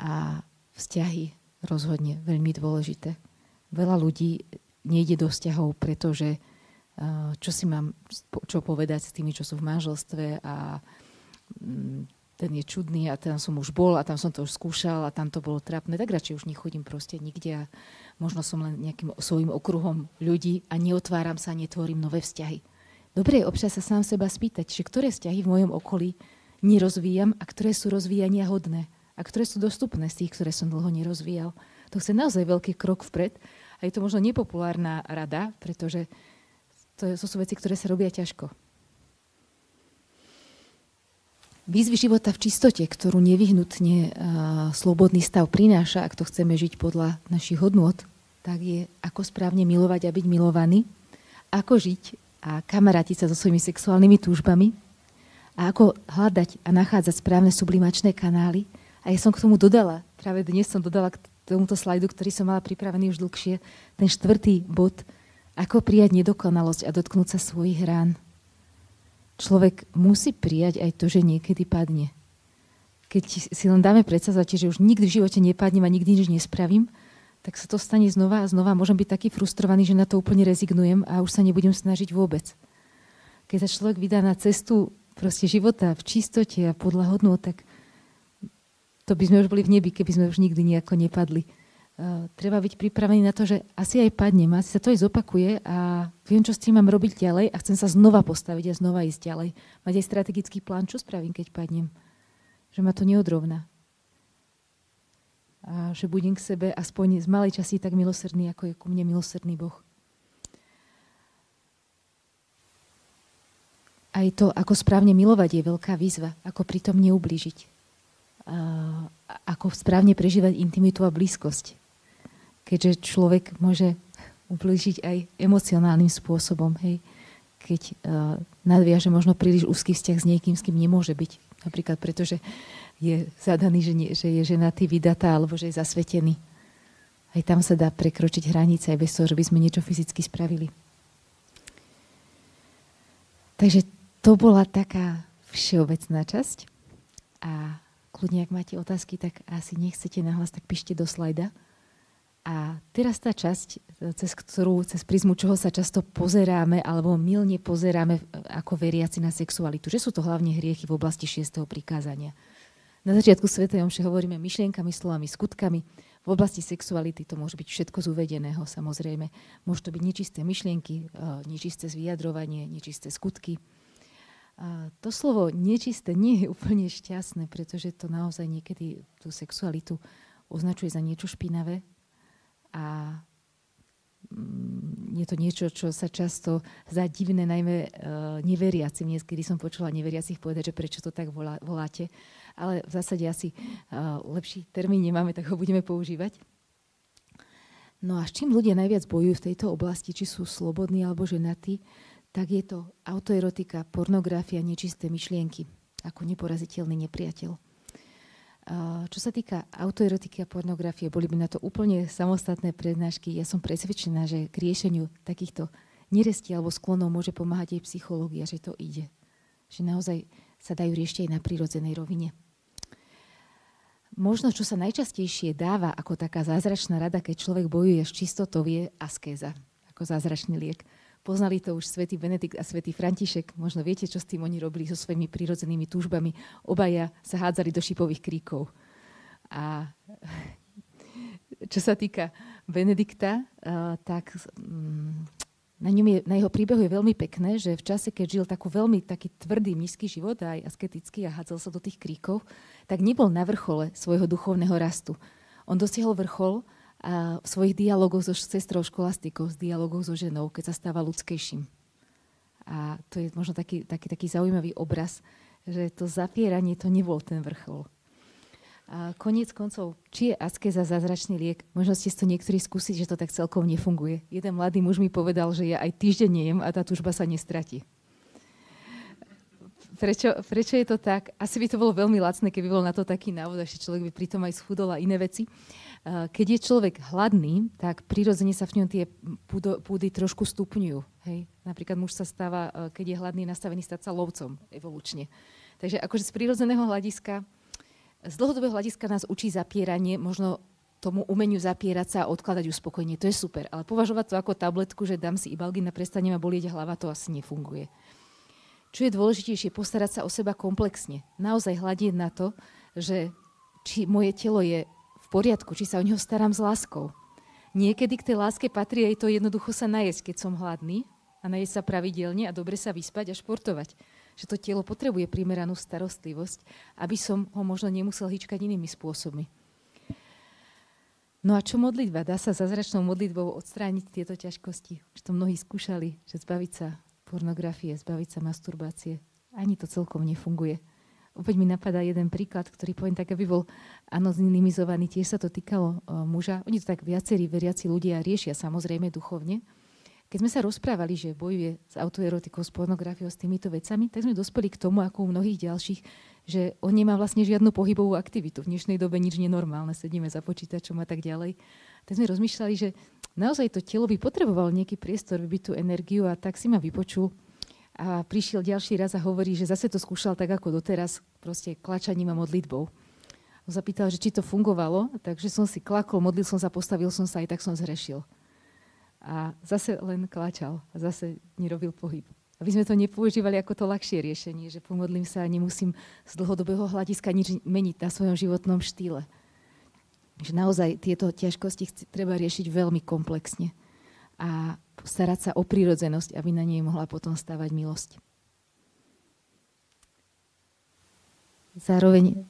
A vzťahy rozhodne veľmi dôležité. Veľa ľudí nejde do vzťahov, pretože čo povedať s tými, čo sú v manželstve a ten je čudný a tam som už bol a tam som to už skúšal a tam to bolo trápne, tak radšej už nechodím proste nikde a možno som len nejakým svojím okruhom ľudí a neotváram sa, netvorím nové vzťahy. Dobre je občas sa sám seba spýtať, že ktoré vzťahy v mojom okolí nerozvíjam a ktoré sú rozvíjania hodné a ktoré sú dostupné z tých, ktoré som dlho nerozvíjal. To chce naozaj veľký krok vpred a je to možno nepopulárna rada, pretože to sú veci, ktoré sa robia ťažko. Výzvy života v čistote, ktorú nevyhnutne slobodný stav prináša, ak to chceme žiť podľa našich hodnôt, tak je ako správne milovať a byť milovaný, ako žiť a kamarátiť sa so svojimi sexuálnymi túžbami a ako hľadať a nachádzať správne sublimačné kanály. A ja som k tomu dodala, práve dnes som dodala k tomuto slajdu, ktorý som mala pripravený už dlhšie, ten 4. bod, ako prijať nedokonalosť a dotknúť sa svojich rán. Človek musí prijať aj to, že niekedy padne. Keď si len dáme predsazať, že už nikdy v živote nepadnem a nikdy nič nespravím, tak sa to stane znova a znova. Môžem byť taký frustrovaný, že na to úplne rezignujem a už sa nebudem snažiť vôbec. Keď sa človek vydá na cestu proste života v čistote a podľa hodnôt, tak to by sme už boli v nebi, keby sme už nikdy nejako nepadli. Treba byť pripravený na to, že asi aj padnem, asi sa to aj zopakuje a viem, čo s tým mám robiť ďalej a chcem sa znova postaviť a znova ísť ďalej. Mať aj strategický plán, čo spravím, keď padnem. Že ma to neodrovná. A že budem k sebe aspoň z malej časti tak milosrdný, ako je ku mne milosrdný Boh. Aj to, ako správne milovať, je veľká výzva. Ako pritom neublížiť. Ako správne prežívať intimitu a blízkosť. Keďže človek môže ublížiť aj emocionálnym spôsobom. Hej. Keď nadviaže možno príliš úzky vzťah s niekým, s kým nemôže byť. Napríklad preto, že je zadaný, že je ženatý, vydatá, alebo že je zasvetený. Aj tam sa dá prekročiť hranice, aj bez toho, že by sme niečo fyzicky spravili. Takže to bola taká všeobecná časť. A kľudne, ak máte otázky, tak asi nechcete nahlas, tak píšte do slajda. A teraz tá časť, cez prizmu čoho sa často pozeráme, alebo mylne pozeráme ako veriaci na sexualitu, že sú to hlavne hriechy v oblasti 6. prikázania. Na začiatku svätej omše hovoríme myšlienkami, slovami, skutkami. V oblasti sexuality to môže byť všetko z uvedeného, samozrejme. Môžu to byť nečisté myšlienky, nečisté vyjadrovanie, nečisté skutky. To slovo nečisté nie je úplne šťastné, pretože to naozaj niekedy tú sexualitu označuje za niečo špinavé a je to niečo, čo sa často zdá divné, najmä neveriacim. Niekedy som počula neveriacich povedať, že prečo to tak voláte, ale v zásade asi lepší termín nemáme, tak ho budeme používať. No a s čím ľudia najviac bojujú v tejto oblasti, či sú slobodní alebo ženatí, tak je to autoerotika, pornografia, nečisté myšlienky ako neporaziteľný nepriateľ. Čo sa týka autoerotiky a pornografie, boli by na to úplne samostatné prednášky. Ja som presvedčená, že k riešeniu takýchto nerestí alebo sklonov môže pomáhať aj psychológia, že to ide. Že naozaj sa dajú riešiť aj na prirodzenej rovine. Možno, čo sa najčastejšie dáva ako taká zázračná rada, keď človek bojuje s čistotou, je askéza, ako zázračný liek. Poznali to už svätý Benedikt a svätý František. Možno viete, čo s tým oni robili so svojimi prirodzenými túžbami. Obaja sa hádzali do šipových kríkov. A čo sa týka Benedikta, tak na jeho príbehu je veľmi pekné, že v čase, keď žil taký tvrdý, nízky život, aj asketický a hádzal sa do tých kríkov, tak nebol na vrchole svojho duchovného rastu. On dosiahol vrchol a v svojich dialogoch so sestrou školastikou, s dialogoch so ženou, keď sa stáva ľudskejším. A to je možno taký zaujímavý obraz, že to zapieranie, to nebol ten vrchol. A koniec koncov, či je askéza zázračný liek, možno ste to niektorí skúsiť, že to tak celkom nefunguje. Jeden mladý muž mi povedal, že ja aj týždeň nejem a tá túžba sa nestratí. Prečo je to tak? Asi by to bolo veľmi lacné, keby bol na to taký návod, a ešte človek by pritom aj schudol a iné veci. Keď je človek hladný, tak prirodzene sa v ňom tie púdy trošku stupňujú. Hej? Napríklad muž sa stáva, keď je hladný, nastavený stať sa lovcom evolučne. Takže akože z prirodzeného hľadiska, z dlhodobého hľadiska nás učí zapieranie, možno tomu umeniu zapierať sa a odkladať uspokojenie. To je super, ale považovať to ako tabletku, že dám si Ibalgin a prestane ma bolieť hlava, to asi nefunguje. Čo je dôležitejšie, postarať sa o seba komplexne. Naozaj hľadiť na to, že či moje telo je v poriadku, či sa o neho starám s láskou. Niekedy k tej láske patrí aj to jednoducho sa najesť, keď som hladný, a najesť sa pravidelne a dobre sa vyspať a športovať. Že to telo potrebuje primeranú starostlivosť, aby som ho možno nemusel hýčkať inými spôsobmi. No a čo modlitba? Dá sa zázračnou modlitbou odstrániť tieto ťažkosti? Už to mnohí skúšali, že zbaviť sa pornografie, zbaviť sa masturbácie. Ani to celkom nefunguje. Opäť mi napadá jeden príklad, ktorý poviem tak, aby bol anonymizovaný. Tiež sa to týkalo muža. Oni to tak viacerí veriaci ľudia riešia samozrejme duchovne. Keď sme sa rozprávali, že bojuje s autoerotikou, s pornografiou, s týmito vecami, tak sme dospeli k tomu, ako u mnohých ďalších, že on nemá vlastne žiadnu pohybovú aktivitu. V dnešnej dobe nič nenormálne, sedíme za počítačom a tak ďalej. Tak sme rozmýšľali, že naozaj to telo by potrebovalo nejaký priestor, vybiť tú energiu, a tak si ma vypočul. A prišiel ďalší raz a hovorí, že zase to skúšal tak ako doteraz, proste klačaním a modlitbou. On zapýtal, že či to fungovalo, takže som si klakol, modlil som sa, postavil som sa, aj tak som zhrešil. A zase len klačal a zase nerobil pohyb. Aby sme to nepoužívali ako to ľahšie riešenie, že pomodlím sa a nemusím z dlhodobého hľadiska nič meniť na svojom životnom štýle. Že naozaj tieto ťažkosti treba riešiť veľmi komplexne a starať sa o prirodzenosť, aby na nej mohla potom stávať milosť. Zároveň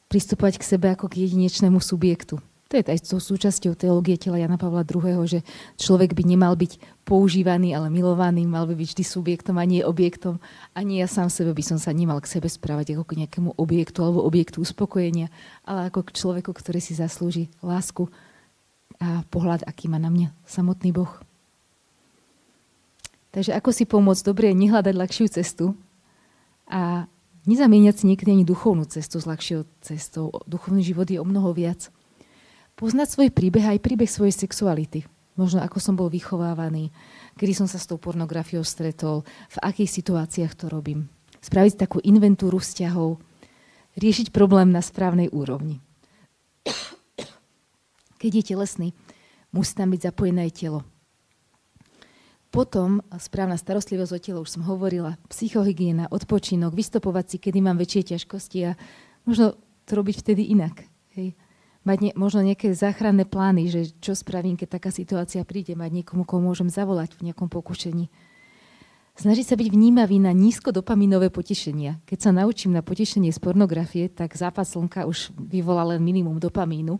pristupovať k sebe ako k jedinečnému subjektu. To je aj súčasťou teológie tela Jana Pavla II., že človek by nemal byť používaný, ale milovaný, mal by byť vždy subjektom a nie objektom. Ani ja sám sebe by som sa nemal k sebe správať ako k nejakému objektu alebo objektu uspokojenia, ale ako k človeku, ktorý si zaslúži lásku a pohľad, aký má na mňa samotný Boh. Takže ako si pomôcť? Dobre je nehľadať ľahšiu cestu a nezamieňať si niekedy ani duchovnú cestu s ľahšou cestou. Duchovný život je o mnoho viac. Poznať svoj príbeh aj príbeh svojej sexuality. Možno ako som bol vychovávaný, kedy som sa s tou pornografiou stretol, v akých situáciách to robím. Spraviť takú inventúru vzťahov, riešiť problém na správnej úrovni. Keď je telesný, musí tam byť zapojené aj telo. Potom správna starostlivosť o telo, už som hovorila, psychohygiena, odpočinok, vystopovať si, kedy mám väčšie ťažkosti a možno to robiť vtedy inak. Hej. mať možno nejaké záchranné plány, že čo spravím, keď taká situácia príde, mať niekomu, komu môžem zavolať v nejakom pokušení. Snažiť sa byť vnímavý na nízkodopaminové potešenia. Keď sa naučím na potešenie z pornografie, tak západ slnka už vyvolá len minimum dopamínu.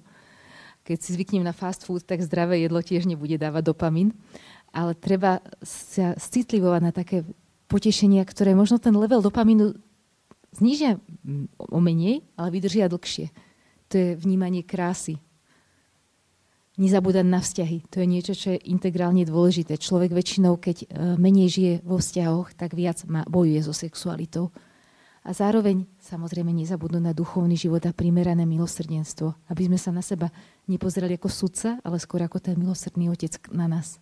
Keď si zvyknem na fast food, tak zdravé jedlo tiež nebude dávať dopamín. Ale treba sa citlivovať na také potešenia, ktoré možno ten level dopamínu znížia o menej, ale vydržia dlhšie. To je vnímanie krásy. Nezabúdať na vzťahy. To je niečo, čo je integrálne dôležité. Človek väčšinou, keď menej žije vo vzťahoch, tak viac bojuje so sexualitou. A zároveň, samozrejme, nezabudnúť na duchovný život a primerané milosrdenstvo. Aby sme sa na seba nepozerali ako sudca, ale skôr ako ten milosrdný otec na nás.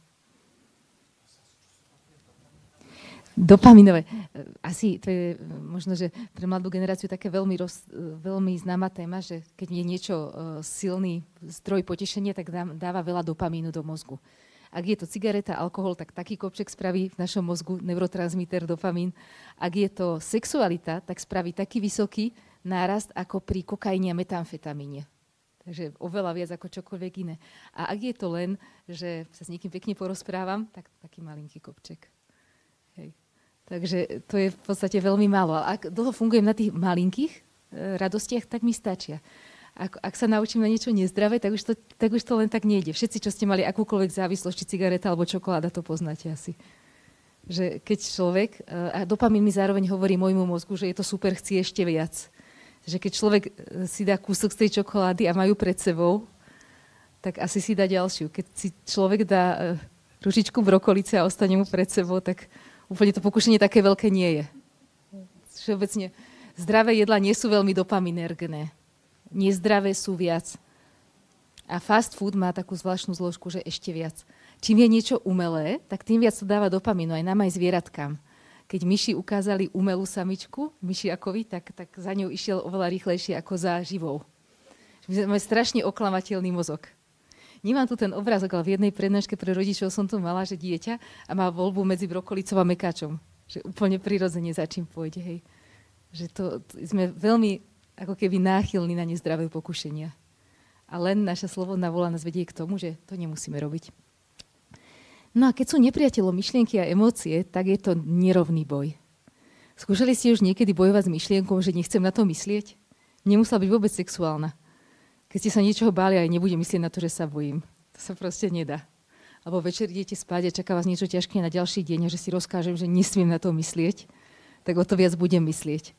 Dopaminové. Asi to je možno, že pre mladú generáciu také veľmi známa téma, že keď je niečo silný zdroj potešenia, tak dáva veľa dopamínu do mozgu. Ak je to cigareta, alkohol, tak taký kopček spraví v našom mozgu neurotransmiter dopamín. Ak je to sexualita, tak spraví taký vysoký nárast ako pri kokaine a metamfetamíne. Takže oveľa viac ako čokoľvek iné. A ak je to len, že sa s niekým pekne porozprávam, tak taký malinký kopček. Hej. Takže to je v podstate veľmi málo. Ale ak dlho fungujem na tých malinkých radostiach, tak mi stačia. Ak sa naučím na niečo nezdravé, tak už to len tak nejde. Všetci, čo ste mali akúkoľvek závislosť, či cigareta alebo čokoláda, to poznáte asi. Že keď človek, a dopamín mi zároveň hovorí môjmu mozgu, že je to super, chci ešte viac. Že keď človek si dá kúsok z tej čokolády a majú pred sebou, tak asi si dá ďalšiu. Keď si človek dá ružičku brokolice a ostane mu pred sebou, tak úplne to pokušenie také veľké nie je. Všeobecne zdravé jedlá nie sú veľmi dopaminergné. Nezdravé sú viac. A fast food má takú zvláštnu zložku, že ešte viac. Čím je niečo umelé, tak tým viac to dáva dopamínu aj nám, aj zvieratkám. Keď myši ukázali umelú samičku, myšiakovi, tak za ňou išiel oveľa rýchlejšie ako za živou. My máme strašne oklamateľný mozog. Nemám tu ten obrázok, ale v jednej prednáške pre rodičov som tu mala, že dieťa a má voľbu medzi brokolicou a mekáčom. Že úplne prirodzene za čím pôjde. Hej. Že to sme veľmi ako keby náchylní na nezdravé pokušenia. A len naša slobodná vôľa nás vedie k tomu, že to nemusíme robiť. No a keď sú nepriateľom myšlienky a emócie, tak je to nerovný boj. Skúšali ste už niekedy bojovať s myšlienkou, že nechcem na to myslieť? Nemusela byť vôbec sexuálna. Keď ste sa niečoho báli, aj nebudem myslieť na to, že sa bojím. To sa proste nedá. Alebo večer idete spať a čaká vás niečo ťažké na ďalší deň a že si rozkážem, že nesmiem na to myslieť, tak o to viac budem myslieť.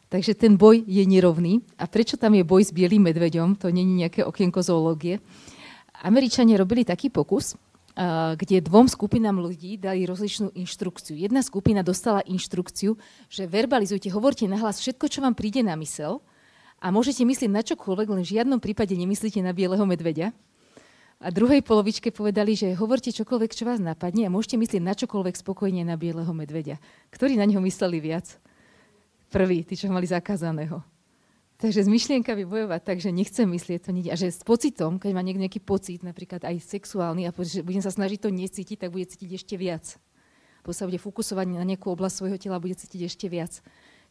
Takže ten boj je nerovný. A prečo tam je boj s bielým medveďom? To nie je nejaké okienko zoológie. Američania robili taký pokus, kde dvom skupinám ľudí dali rozličnú inštrukciu. Jedna skupina dostala inštrukciu, že verbalizujte, hovorte nahlas všetko, čo vám príde na mysel a môžete myslieť na čokoľvek, len v žiadnom prípade nemyslíte na bieleho medveďa. A druhej polovičke povedali, že hovorte čokoľvek, čo vás napadne a môžete myslieť na čokoľvek spokojne na bieleho medveďa. Ktorí na ňo mysleli viac? Prvý, tí, čo mali zakázaného. Takže s myšlienkami bojovať tak, že nechcem myslieť, to nie. A že s pocitom, keď má nejaký pocit, napríklad aj sexuálny, a budem sa snažiť to necítiť, tak bude cítiť ešte viac. Bo sa bude fokusovať na nejakú oblasť svojho tela a bude cítiť ešte viac.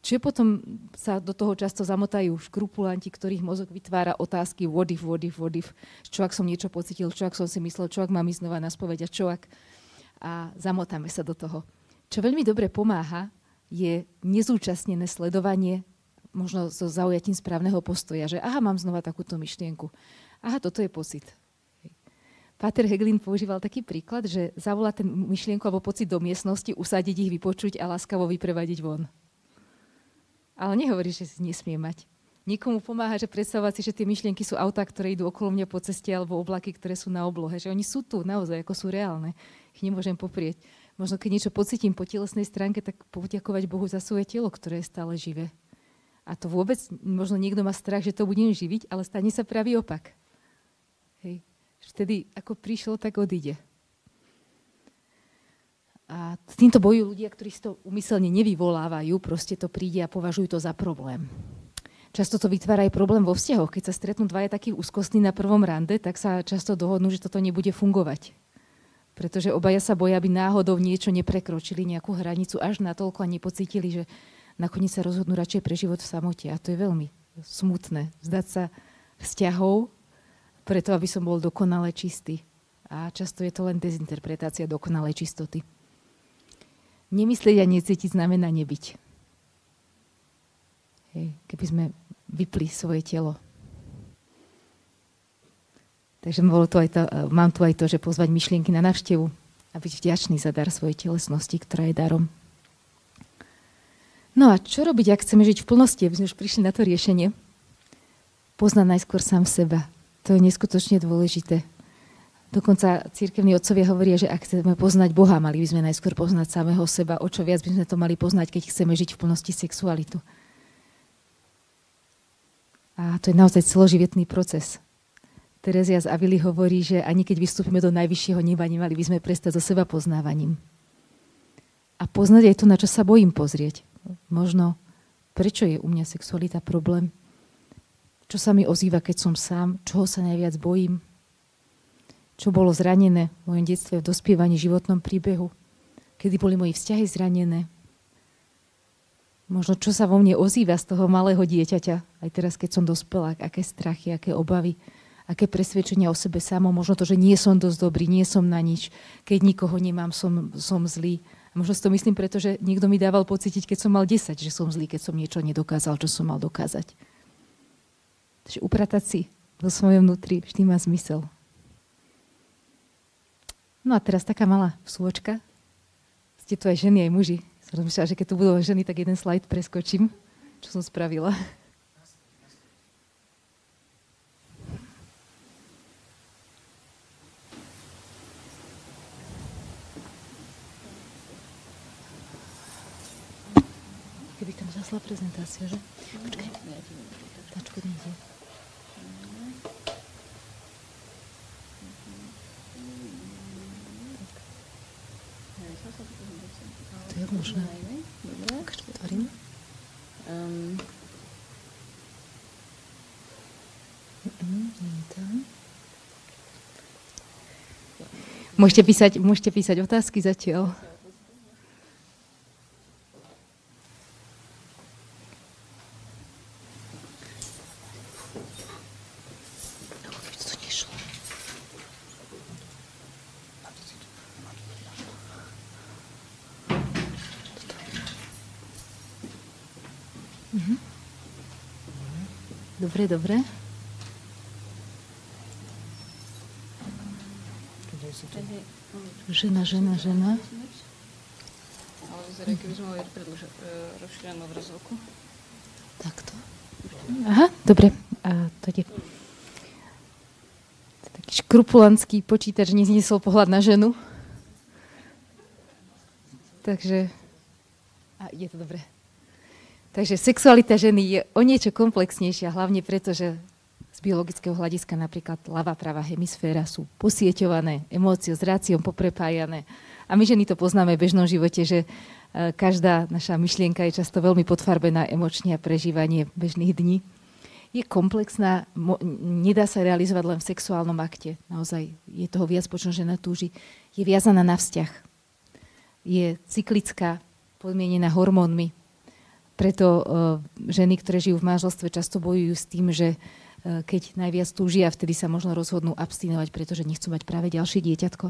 Čiže potom sa do toho často zamotajú škrupulanti, ktorých mozog vytvára otázky what if. Čo ak som niečo pocitil, čo ak som si myslel, čo ak mám ísť znova na spoveď a čo ak. A zamotáme sa do toho. Čo veľmi dobre pomáha, je nezúčastnené sledovanie, možno so zaujatím správneho postoja, že aha, mám znova takúto myšlienku. Aha, toto je pocit. Páter Hegelin používal taký príklad, že zavolá ten myšlienku alebo pocit do miestnosti, usadiť ich, vypočuť a láskavo vyprevadiť von. Ale nehovorí, že si nesmie mať. Nikomu pomáha, že predstavovať si, že tie myšlienky sú autá, ktoré idú okolo mňa po ceste, alebo oblaky, ktoré sú na oblohe. Že oni sú tu naozaj, ako sú reálne. Ich nemôžem poprieť. Možno keď niečo pocítim po telesnej stránke, tak poďakovať Bohu za svoje telo, ktoré je stále živé. A to vôbec, možno niekto má strach, že to budem živiť, ale stane sa pravý opak. Hej. Vtedy, ako prišlo, tak odíde. A s týmto bojujú ľudia, ktorí si to úmyselne nevyvolávajú, proste to príde a považujú to za problém. Často to vytvára aj problém vo vzťahoch. Keď sa stretnú dvaja takí úzkostní na prvom rande, tak sa často dohodnú, že toto nebude fungovať. Pretože obaja sa boja, aby náhodou niečo neprekročili, nejakú hranicu až natoľko a nepocítili, že nakoniec sa rozhodnú radšej pre život v samote. A to je veľmi smutné. Vzdať sa vzťahov, preto aby som bol dokonale čistý. A často je to len dezinterpretácia dokonalej čistoty. Nemyslieť a necítiť znamená nebyť. Hej, keby sme vypli svoje telo. Takže mám tu aj to, že pozvať myšlienky na návštevu a byť vďačný za dar svojej telesnosti, ktorá je darom. No a čo robiť, ak chceme žiť v plnosti, aby sme už prišli na to riešenie? Poznať najskôr sám seba. To je neskutočne dôležité. Dokonca cirkevní otcovia hovoria, že ak chceme poznať Boha, mali by sme najskôr poznať samého seba. O čo viac by sme to mali poznať, keď chceme žiť v plnosti sexualitu. A to je naozaj celoživotný proces. Terezia z Avily hovorí, že ani keď vystúpime do najvyššieho neba, nemali by sme prestať so seba poznávaním. A poznať aj to, na čo sa bojím pozrieť. Možno, prečo je u mňa sexualita problém? Čo sa mi ozýva, keď som sám? Čoho sa najviac bojím? Čo bolo zranené v mojom detstve, v dospievaní, životnom príbehu? Kedy boli moji vzťahy zranené? Možno, čo sa vo mne ozýva z toho malého dieťaťa, aj teraz, keď som dospelá, aké strachy, aké obavy, aké presvedčenia o sebe samom, možno to, že nie som dosť dobrý, nie som na nič, keď nikoho nemám, som zlý. A možno si to myslím, pretože niekto mi dával pocítiť, keď som mal 10, že som zlý, keď som niečo nedokázal, čo som mal dokázať. Takže upratať si vo svojom vnútri vždy má zmysel. No a teraz taká malá vsúvočka. Ste tu aj ženy, aj muži. Som rozmýšľala, že keď tu budú ženy, tak jeden slajd preskočím, čo som spravila. Keby tam zasla prezentácia, že? Počkaj. Tačko nejde. To je možné. Dobre. Tvorím. Môžete písať otázky zatiaľ. Dobre. Žena. Ale vyzerá, keby sme mali rozšírenú obrazovku. Takto. Aha, dobre. A to je taký škrupulantský počítač, nezniesol pohľad na ženu. Takže... A je to dobre. Takže sexualita ženy je o niečo komplexnejšia, hlavne preto, že z biologického hľadiska napríklad ľavá, pravá hemisféra sú posieťované, emóciou s ráciom poprepájané. A my ženy to poznáme v bežnom živote, že každá naša myšlienka je často veľmi podfarbená emočne a prežívanie bežných dní. Je komplexná, nedá sa realizovať len v sexuálnom akte. Naozaj je toho viac, po čom žena túži. Je viazaná na vzťah. Je cyklická, podmienená hormónmi. Preto ženy, ktoré žijú v manželstve, často bojujú s tým, že keď najviac túžia, vtedy sa možno rozhodnú abstinovať, pretože nechcú mať práve ďalšie dieťatko.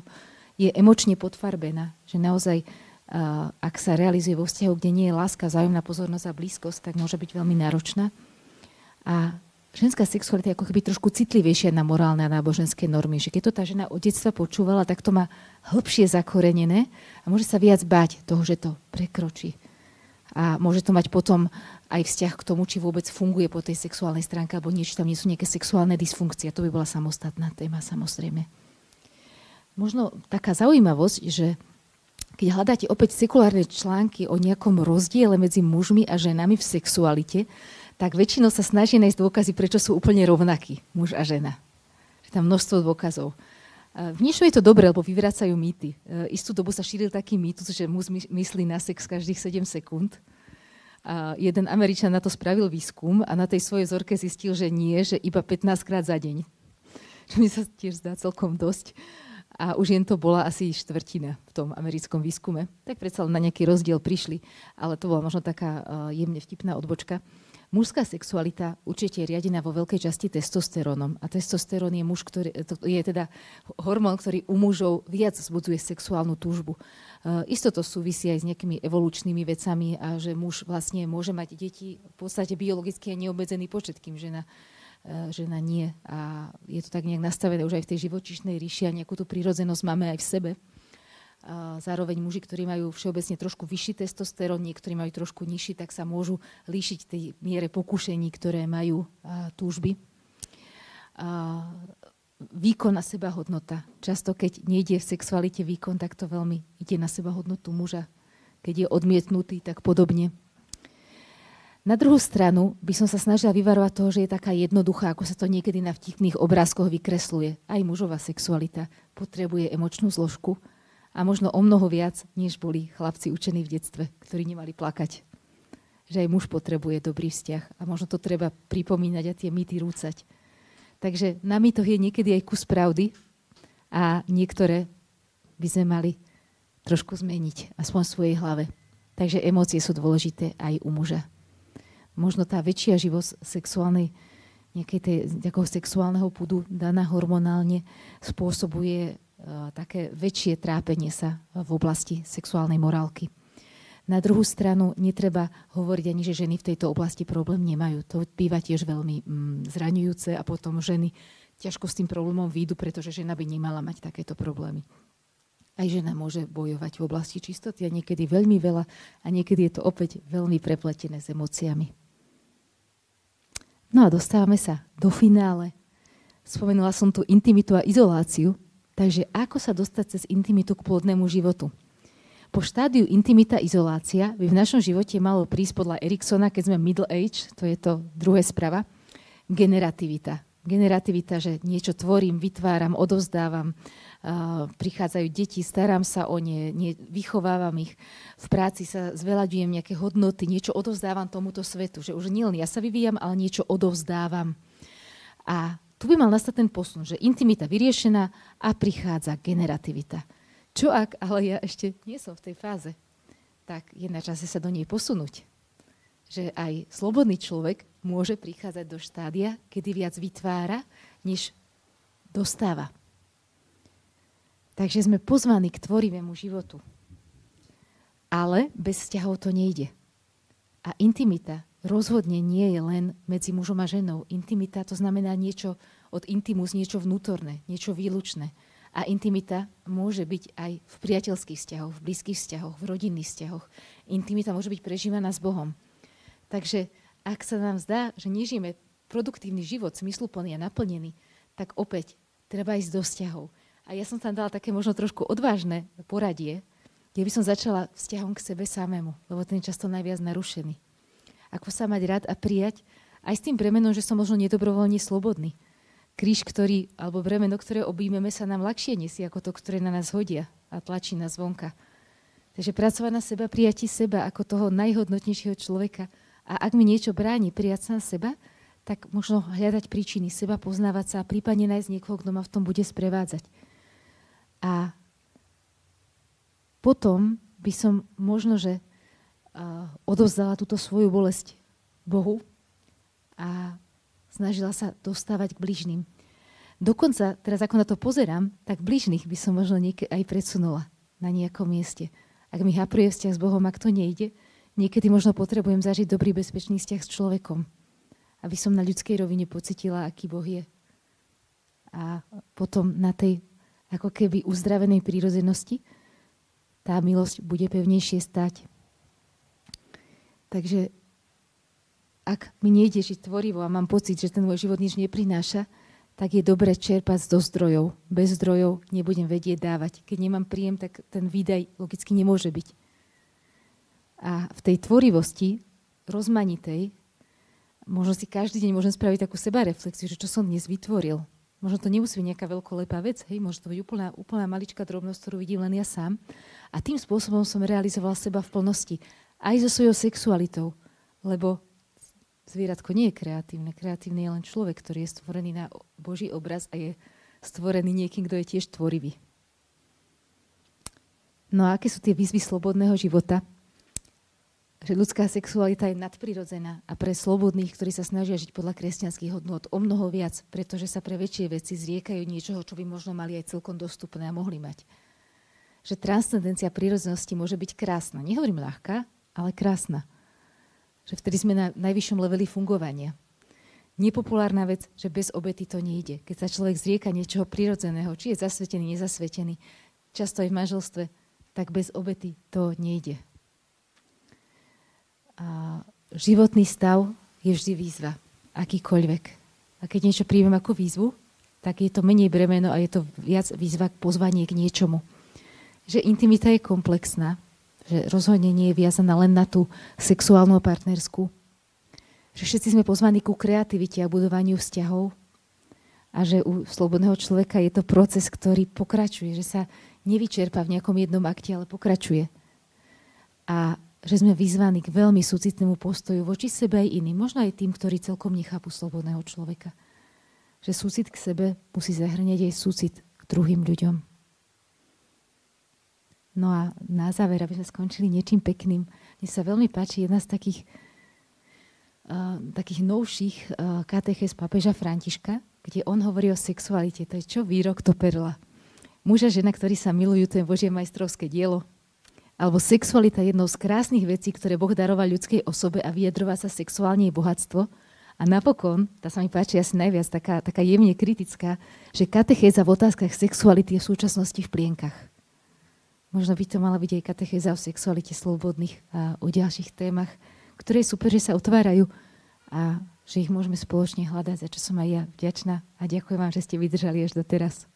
Je emočne podfarbená, že naozaj, ak sa realizuje vo vzťahu, kde nie je láska, vzájomná pozornosť a blízkosť, tak môže byť veľmi náročná. A ženská sexualita je ako keby trošku citlivejšia na morálne a náboženské normy. Že keď to tá žena od detstva počúvala, tak to má hlbšie zakorenené a môže sa viac báť toho, že to prekročí. A môže to mať potom aj vzťah k tomu, či vôbec funguje po tej sexuálnej stránke, alebo niečo tam nie sú nejaké sexuálne dysfunkcie. To by bola samostatná téma, samozrejme. Možno taká zaujímavosť, že keď hľadáte opäť sekulárne články o nejakom rozdiele medzi mužmi a ženami v sexualite, tak väčšinou sa snaží nájsť dôkazy, prečo sú úplne rovnakí muž a žena. Je tam množstvo dôkazov. V niečom je to dobré, lebo vyvracajú mýty. Istú dobu sa šíril taký mýtus, že muž myslí na sex každých 7 sekúnd. A jeden Američan na to spravil výskum a na tej svojej vzorke zistil, že nie, že iba 15 krát za deň. Čo mi sa tiež zdá celkom dosť. A už jen to bola asi štvrtina v tom americkom výskume. Tak predsa na nejaký rozdiel prišli, ale to bola možno taká jemne vtipná odbočka. Mužská sexualita určite je riadená vo veľkej časti testosterónom. A testosterón je, je teda hormón, ktorý u mužov viac vzbudzuje sexuálnu túžbu. Isto to súvisí aj s nejakými evolučnými vecami a že muž vlastne môže mať deti v podstate biologicky a neobmedzený počet, kým žena nie. A je to tak nejak nastavené už aj v tej živočíšnej ríši a nejakú tú prírodzenosť máme aj v sebe. Zároveň muži, ktorí majú všeobecne trošku vyšší testosterón, niektorí majú trošku nižší, tak sa môžu líšiť tej miere pokušení, ktoré majú túžby. Výkon a sebahodnota. Často, keď nejde v sexualite výkon, tak to veľmi ide na sebahodnotu muža. Keď je odmietnutý, tak podobne. Na druhú stranu by som sa snažila vyvarovať toho, že je taká jednoduchá, ako sa to niekedy na vtipných obrázkoch vykresluje. Aj mužová sexualita potrebuje emočnú zložku, a možno o mnoho viac, než boli chlapci učení v detstve, ktorí nemali plakať. Že aj muž potrebuje dobrý vzťah a možno to treba pripomínať a tie mýty rúcať. Takže na mýtoch je niekedy aj kus pravdy a niektoré by sme mali trošku zmeniť, aspoň v svojej hlave. Takže emócie sú dôležité aj u muža. Možno tá väčšia živosť nejakého sexuálneho púdu daná hormonálne spôsobuje také väčšie trápenie sa v oblasti sexuálnej morálky. Na druhú stranu netreba hovoriť ani, že ženy v tejto oblasti problém nemajú. To býva tiež veľmi zraňujúce a potom ženy ťažko s tým problémom výjdu, pretože žena by nemala mať takéto problémy. Aj žena môže bojovať v oblasti čistoty a niekedy veľmi veľa a niekedy je to opäť veľmi prepletené s emóciami. No a dostávame sa do finále. Spomenula som tu intimitu a izoláciu. Takže ako sa dostať cez intimitu k plodnému životu? Po štádiu intimita-izolácia by v našom živote malo prísť podľa Eriksona, keď sme middle age, to je to druhé sprava, generativita. Generativita, že niečo tvorím, vytváram, odovzdávam, prichádzajú deti, starám sa o ne, vychovávam ich, v práci sa zveľaďujem nejaké hodnoty, niečo odovzdávam tomuto svetu, že už nielen ja sa vyvíjam, ale niečo odovzdávam. A tu by mal nastať ten posun, že intimita vyriešená a prichádza generativita. Čo ak, ale ja ešte nie som v tej fáze, tak je na čase sa do nej posunúť. Že aj slobodný človek môže prichádzať do štádia, kedy viac vytvára, než dostáva. Takže sme pozvaní k tvorivému životu. Ale bez vzťahov to nejde. A intimita rozhodne nie je len medzi mužom a ženou. Intimita to znamená niečo od intimus, niečo vnútorné, niečo výlučné. A intimita môže byť aj v priateľských vzťahoch, v blízkych vzťahoch, v rodinných vzťahoch. Intimita môže byť prežívaná s Bohom. Takže ak sa nám zdá, že nežijeme produktívny život, zmysluplný a naplnený, tak opäť treba ísť do vzťahov. A ja som tam dala také možno trošku odvážne poradie, kde by som začala vzťahom k sebe samému, lebo ten je často najviac narušený. Ako sa mať rád a prijať, aj s tým bremenom, že som možno nedobrovoľne slobodný. Kríž, alebo bremeno, ktoré objímeme, sa nám ľahšie nesie ako to, ktoré na nás hodia a tlačí nás vonka. Takže pracovať na seba, prijatí seba ako toho najhodnotnejšieho človeka. A ak mi niečo bráni prijať sa seba, tak možno hľadať príčiny seba, poznávať sa a prípadne nájsť niekoho, kto ma v tom bude sprevádzať. A potom by som možno, že odovzdala túto svoju bolesť Bohu a snažila sa dostávať k bližným. Dokonca, teraz ako na to pozerám, tak bližných by som možno aj predsunula na nejakom mieste. Ak mi hapruje vzťah s Bohom, ak to nejde, niekedy možno potrebujem zažiť dobrý, bezpečný vzťah s človekom, aby som na ľudskej rovine pocitila, aký Boh je. A potom na tej ako keby uzdravenej prírodzenosti tá milosť bude pevnejšie stať. Takže ak mi nejde žiť tvorivo a mám pocit, že ten môj život nič neprináša, tak je dobre čerpať zo zdrojov. Bez zdrojov nebudem vedieť dávať. Keď nemám príjem, tak ten výdaj logicky nemôže byť. A v tej tvorivosti rozmanitej možno si každý deň môžem spraviť takú sebareflexiu, že čo som dnes vytvoril. Možno to nemusí byť nejaká veľkolepá vec, hej? Môže to byť úplná maličká drobnosť, ktorú vidím len ja sám. A tým spôsobom som realizovala seba v plnosti. Aj so svojou sexualitou. Lebo zvieratko nie je kreatívne. Kreatívny je len človek, ktorý je stvorený na Boží obraz a je stvorený niekým, kto je tiež tvorivý. No a aké sú tie výzvy slobodného života? že ľudská sexualita je nadprirodzená a pre slobodných, ktorí sa snažia žiť podľa kresťanských hodnôt, o mnoho viac, pretože sa pre väčšie veci zriekajú niečoho, čo by možno mali aj celkom dostupné a mohli mať. Že transcendencia prírodzenosti môže byť krásna. Nehovorím ľahká, ale krásna. Že vtedy sme na najvyššom leveli fungovania. Nepopulárna vec, že bez obety to nejde. Keď sa človek zrieka niečoho prirodzeného, či je zasvetený, nezasvetený, často aj v manželstve, tak bez obety to nejde. A životný stav je vždy výzva, akýkoľvek. A keď niečo príjmem ako výzvu, tak je to menej bremeno a je to viac výzva k pozvanie k niečomu. Že intimita je komplexná, že rozhodne nie je viazaná len na tú sexuálnu a partnerskú. Že všetci sme pozvaní ku kreativite a budovaniu vzťahov a že u slobodného človeka je to proces, ktorý pokračuje, že sa nevyčerpá v nejakom jednom akte, ale pokračuje. A že sme vyzvaní k veľmi súcitnému postoju voči sebe aj iným, možno aj tým, ktorí celkom nechápu slobodného človeka. Že súcit k sebe musí zahrňať aj súcit k druhým ľuďom. No a na záver, aby sme skončili niečím pekným, mne sa veľmi páči jedna z takých novších katechéz pápeža Františka, kde on hovorí o sexualite. To je čo výrok, to perla. Muž a žena, ktorí sa milujú, to je Božie majstrovské dielo. Alebo sexualita je jednou z krásnych vecí, ktoré Boh daroval ľudskej osobe a vyjadrová sa sexuálne jej bohatstvo. A napokon, tá sa mi páči asi najviac, taká jemne kritická, že katechéza v otázkach sexuality je v súčasnosti v plienkach. Možno by to mala byť aj katechéza o sexualite slobodných a o ďalších témach, ktoré je super, že sa otvárajú a že ich môžeme spoločne hľadať, za čo som aj ja vďačná a ďakujem vám, že ste vydržali až doteraz.